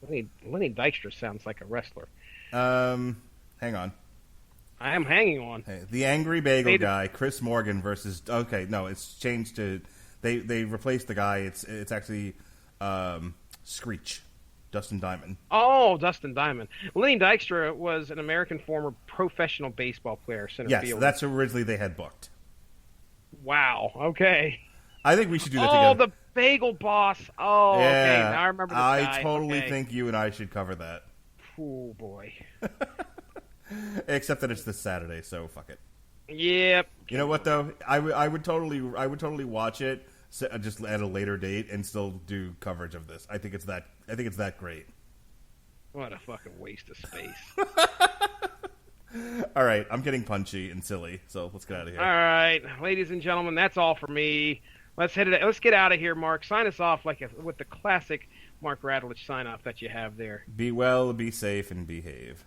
Lenny Dykstra sounds like a wrestler. Hang on. I am hanging on. Hey, the Angry Bagel Guy, Chris Morgan versus. Okay, no, it's changed to. They replaced the guy. It's actually Screech, Dustin Diamond. Oh, Dustin Diamond. Lenny Dykstra was an American former professional baseball player. Center yes, field. That's originally they had booked. Wow. Okay. I think we should do that together. Oh, together. the Bagel Boss. Oh, yeah, okay. Now I remember this guy. I totally think you and I should cover that. Oh boy. Except that it's this Saturday, so fuck it. Yep. You know what though? I would totally watch it just at a later date and still do coverage of this. I think it's that great. What a fucking waste of space. All right, I'm getting punchy and silly, so let's get out of here. All right, ladies and gentlemen, that's all for me. Let's get out of here, Mark. Sign us off with the classic Mark Radulich sign off that you have there. Be well, be safe, and behave.